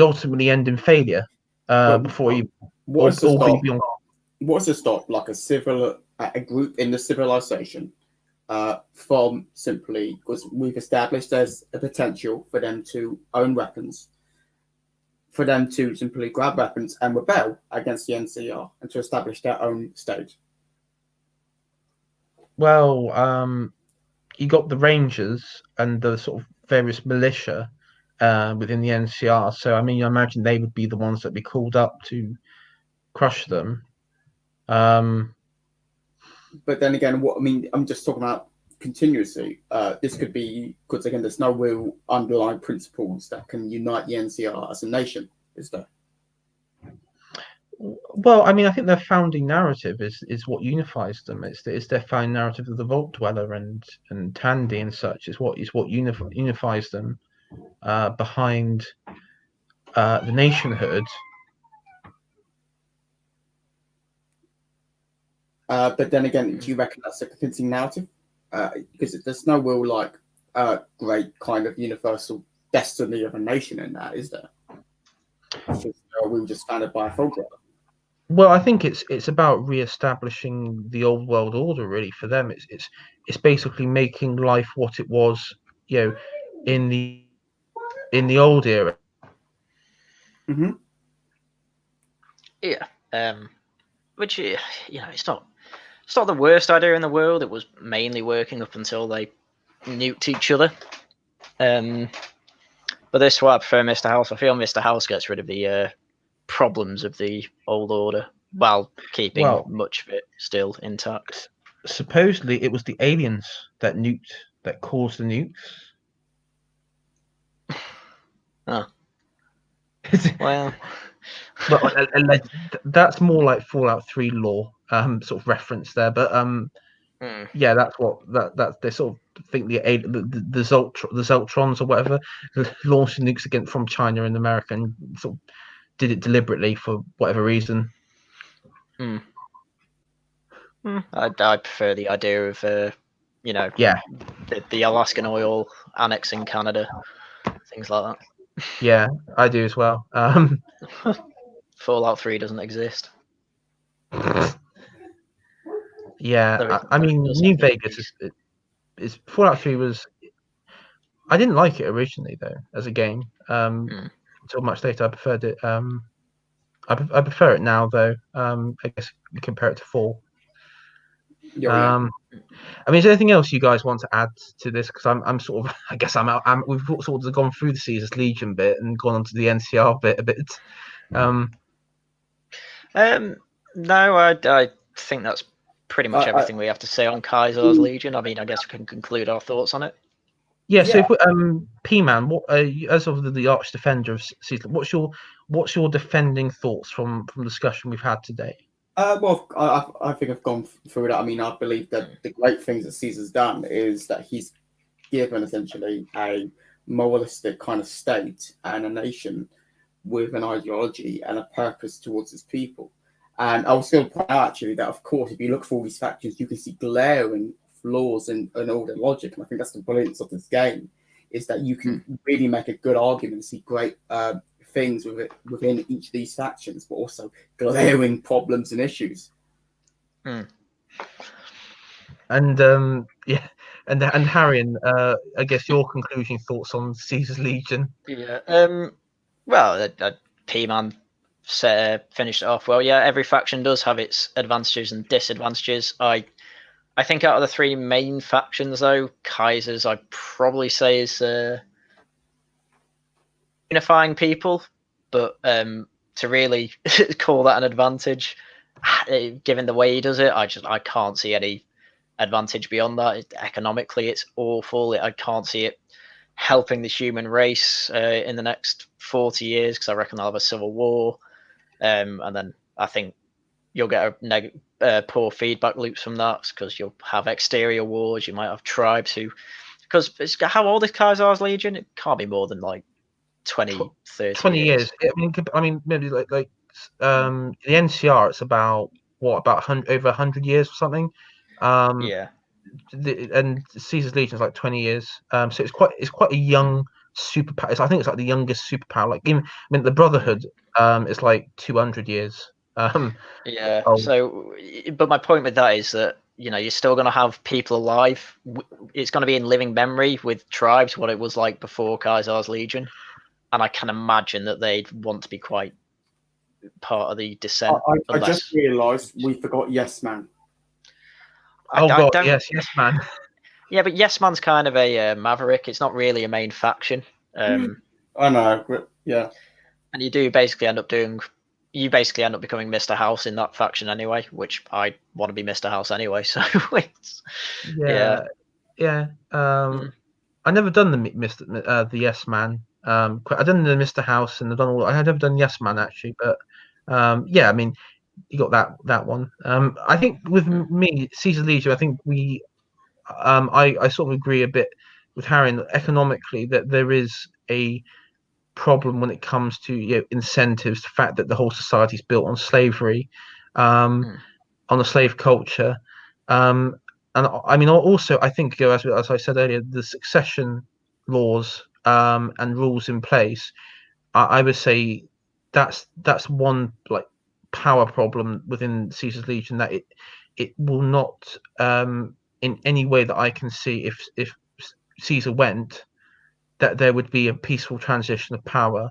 ultimately end in failure before you. What's to stop like a group in the civilization from simply, because we've established there's a potential for them to own weapons, for them to simply grab weapons and rebel against the NCR and to establish their own state? Well, you got the Rangers and the sort of various militia within the NCR. So, I mean, I imagine they would be the ones that be called up to crush them. But then again, I'm just talking about continuously. This could be, because again, there's no real underlying principles that can unite the NCR as a nation, is there? Well, I mean, I think their founding narrative is what unifies them. It's their founding narrative of the Vault Dweller and Tandy and such. Is what unifies them behind the nationhood. But then again, do you reckon that's a convincing narrative? Because there's no real great kind of universal destiny of a nation in that, is there? We were just founded by a Vault Dweller. Well, I think it's about re-establishing the old world order. Really, for them, it's basically making life what it was, in the old era. Mm-hmm. Yeah. Which it's not the worst idea in the world. It was mainly working up until they nuked each other. But this is why I prefer Mr. House. I feel Mr. House gets rid of the problems of the old order while keeping much of it still intact. Supposedly, it was the aliens that caused the nukes. Oh. Well, that's more like Fallout 3 lore, sort of reference there. But yeah, that's what that they sort of think the Zeltrons or whatever launched nukes against from China and America and sort of did it deliberately for whatever reason. I prefer the idea of the Alaskan oil annexing Canada, things like that. Yeah, I do as well. Fallout 3 doesn't exist. Yeah, I mean, New Vegas is Fallout 3 was. I didn't like it originally though as a game. Until much later, I preferred it. I prefer it now though. I guess we compare it to 4. I mean, is there anything else you guys want to add to this? Because I'm sort of, I guess we've sort of gone through the Caesar's Legion bit and gone on to the NCR bit a bit. No, I think that's pretty much everything we have to say on Kaiser's Legion. I mean, I guess we can conclude our thoughts on it. Yeah. So, if Pman, what as of the arch defender of Caesar, what's your defending thoughts from the discussion we've had today? Well, I think I've gone through that. I mean, I believe that the great things that Caesar's done is that he's given essentially a moralistic kind of state and a nation with an ideology and a purpose towards his people. And I was going to point out actually that, of course, if you look for all these factions, you can see glaring flaws in all their logic. And I think that's the brilliance of this game, is that you can really make a good argument and see great things within each of these factions, but also glaring problems and issues. And yeah, and Hayran, I guess your concluding thoughts on Caesar's Legion. Yeah. Well, Pman finished it off well. Yeah, every faction does have its advantages and disadvantages. I think out of the 3 main factions, though, Kaiser's I'd probably say is unifying people, but to really call that an advantage, given the way he does it, I can't see any advantage beyond that. Economically, it's awful. I can't see it helping the human race in the next 40 years, because I reckon they'll have a civil war, and then I think you'll get a poor feedback loops from that, because you'll have exterior wars. You might have tribes because how old is Kaiser's Legion? It can't be more than like 20, 30 years. I mean, maybe like the NCR, it's about over 100 years or something. Yeah. And Caesar's Legion is like 20 years. So it's quite a young superpower. I think it's like the youngest superpower. Like the Brotherhood is like 200 years. Yeah. So, but my point with that is that you're still going to have people alive. It's going to be in living memory with tribes what it was like before Kaiser's Legion, and I can imagine that they'd want to be quite part of the dissent. I just realised we forgot Yes Man. Yes Man. Yeah, but Yes Man's kind of a maverick. It's not really a main faction. I know, yeah. And you basically end up becoming Mr. House in that faction anyway, which I want to be Mr. House anyway. So yeah. I never done the Yes Man. I've done the Mr. House and I had never done Yes Man actually, but yeah, I mean, you got that one. I think with me, Caesar Legion, I think I sort of agree a bit with Hayran economically that there is a problem when it comes to incentives, the fact that the whole society is built on slavery, on the slave culture, and I mean also I think as I said earlier, the succession laws and rules in place, I would say that's one like power problem within Caesar's Legion, that it will not in any way that I can see, if Caesar went, that there would be a peaceful transition of power.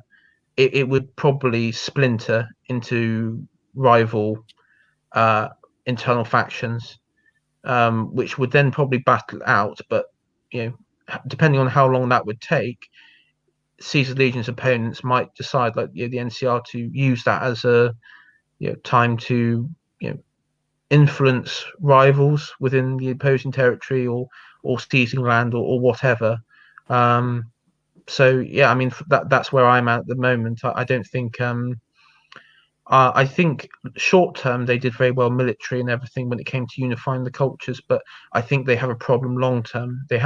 It would probably splinter into rival internal factions, which would then probably battle out. But depending on how long that would take, Caesar Legion's opponents might decide, like the NCR, to use that as a time to influence rivals within the opposing territory, or seizing land, or whatever. So yeah, I mean that's where I'm at the moment. I don't think. I think short term they did very well military and everything when it came to unifying the cultures, but I think they have a problem long term. They've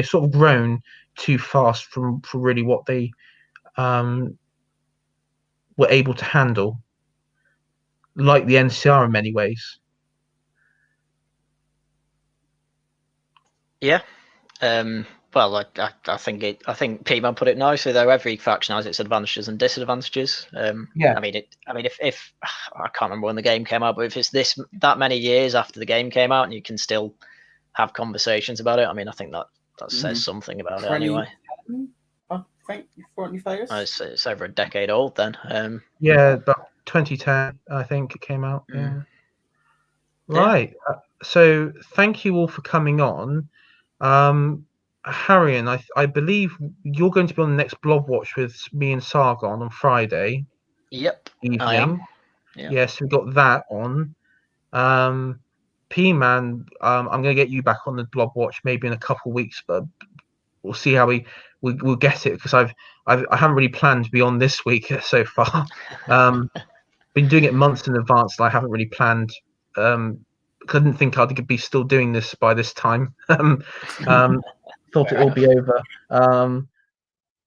sort of grown too fast for really what they were able to handle, like the NCR in many ways. Yeah. Well, I think Pman put it nicely though. Every faction has its advantages and disadvantages. Yeah. I mean, if I can't remember when the game came out, but if it's that many years after the game came out and you can still have conversations about it, I mean, I think that says something about it anyway. I think it's over a decade old then. Yeah, about 2010, I think it came out. Yeah. Right. So thank you all for coming on. Hayran, I believe you're going to be on the next Blob Watch with me and Sargon on Friday. Yep. Evening. I am. Yeah. Yes, we got that on. Pman, I'm going to get you back on the Blob Watch maybe in a couple of weeks, but we'll see how we'll get it, because I haven't really planned to be on this week so far. Been doing it months in advance, and I haven't really planned. Couldn't think I'd be still doing this by this time. Thought it all be over.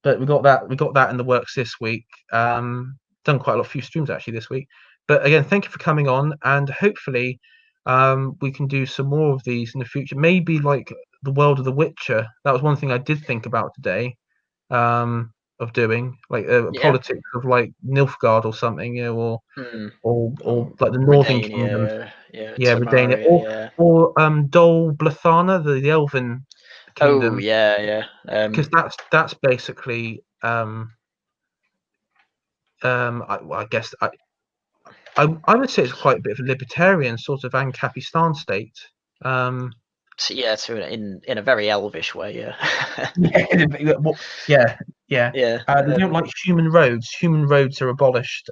But we got that in the works this week. Done quite a few streams actually this week. But again, thank you for coming on, and hopefully we can do some more of these in the future. Maybe like the world of The Witcher. That was one thing I did think about today. Of doing like politics of like Nilfgaard or something, or like the Northern Kingdom, Redania, or Dol Blathana, the Elven Kingdom. Oh yeah. Because that's basically I guess I would say it's quite a bit of a libertarian sort of Ancapistan state. In a very elvish way, yeah. They don't like human roads. Human roads are abolished.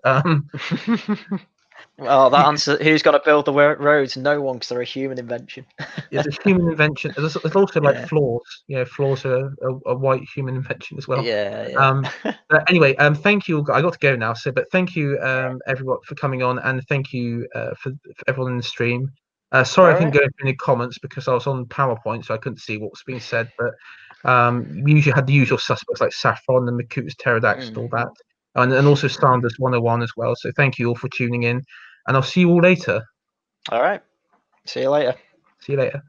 Well, that answer. Who's got to build the roads? No one, because they're a human invention. It's a human invention. There's also like floors. Floors are a white human invention as well. But anyway, thank you. I got to go now. But thank you, everyone, for coming on, and thank you for everyone in the stream. Sorry I couldn't go into any comments because I was on PowerPoint, so I couldn't see what was being said. But we usually had the usual suspects like Saffron and Makutas Pterodactyl, all that, and also Sanders 101 as well. So thank you all for tuning in, and I'll see you all later. All right. See you later. See you later.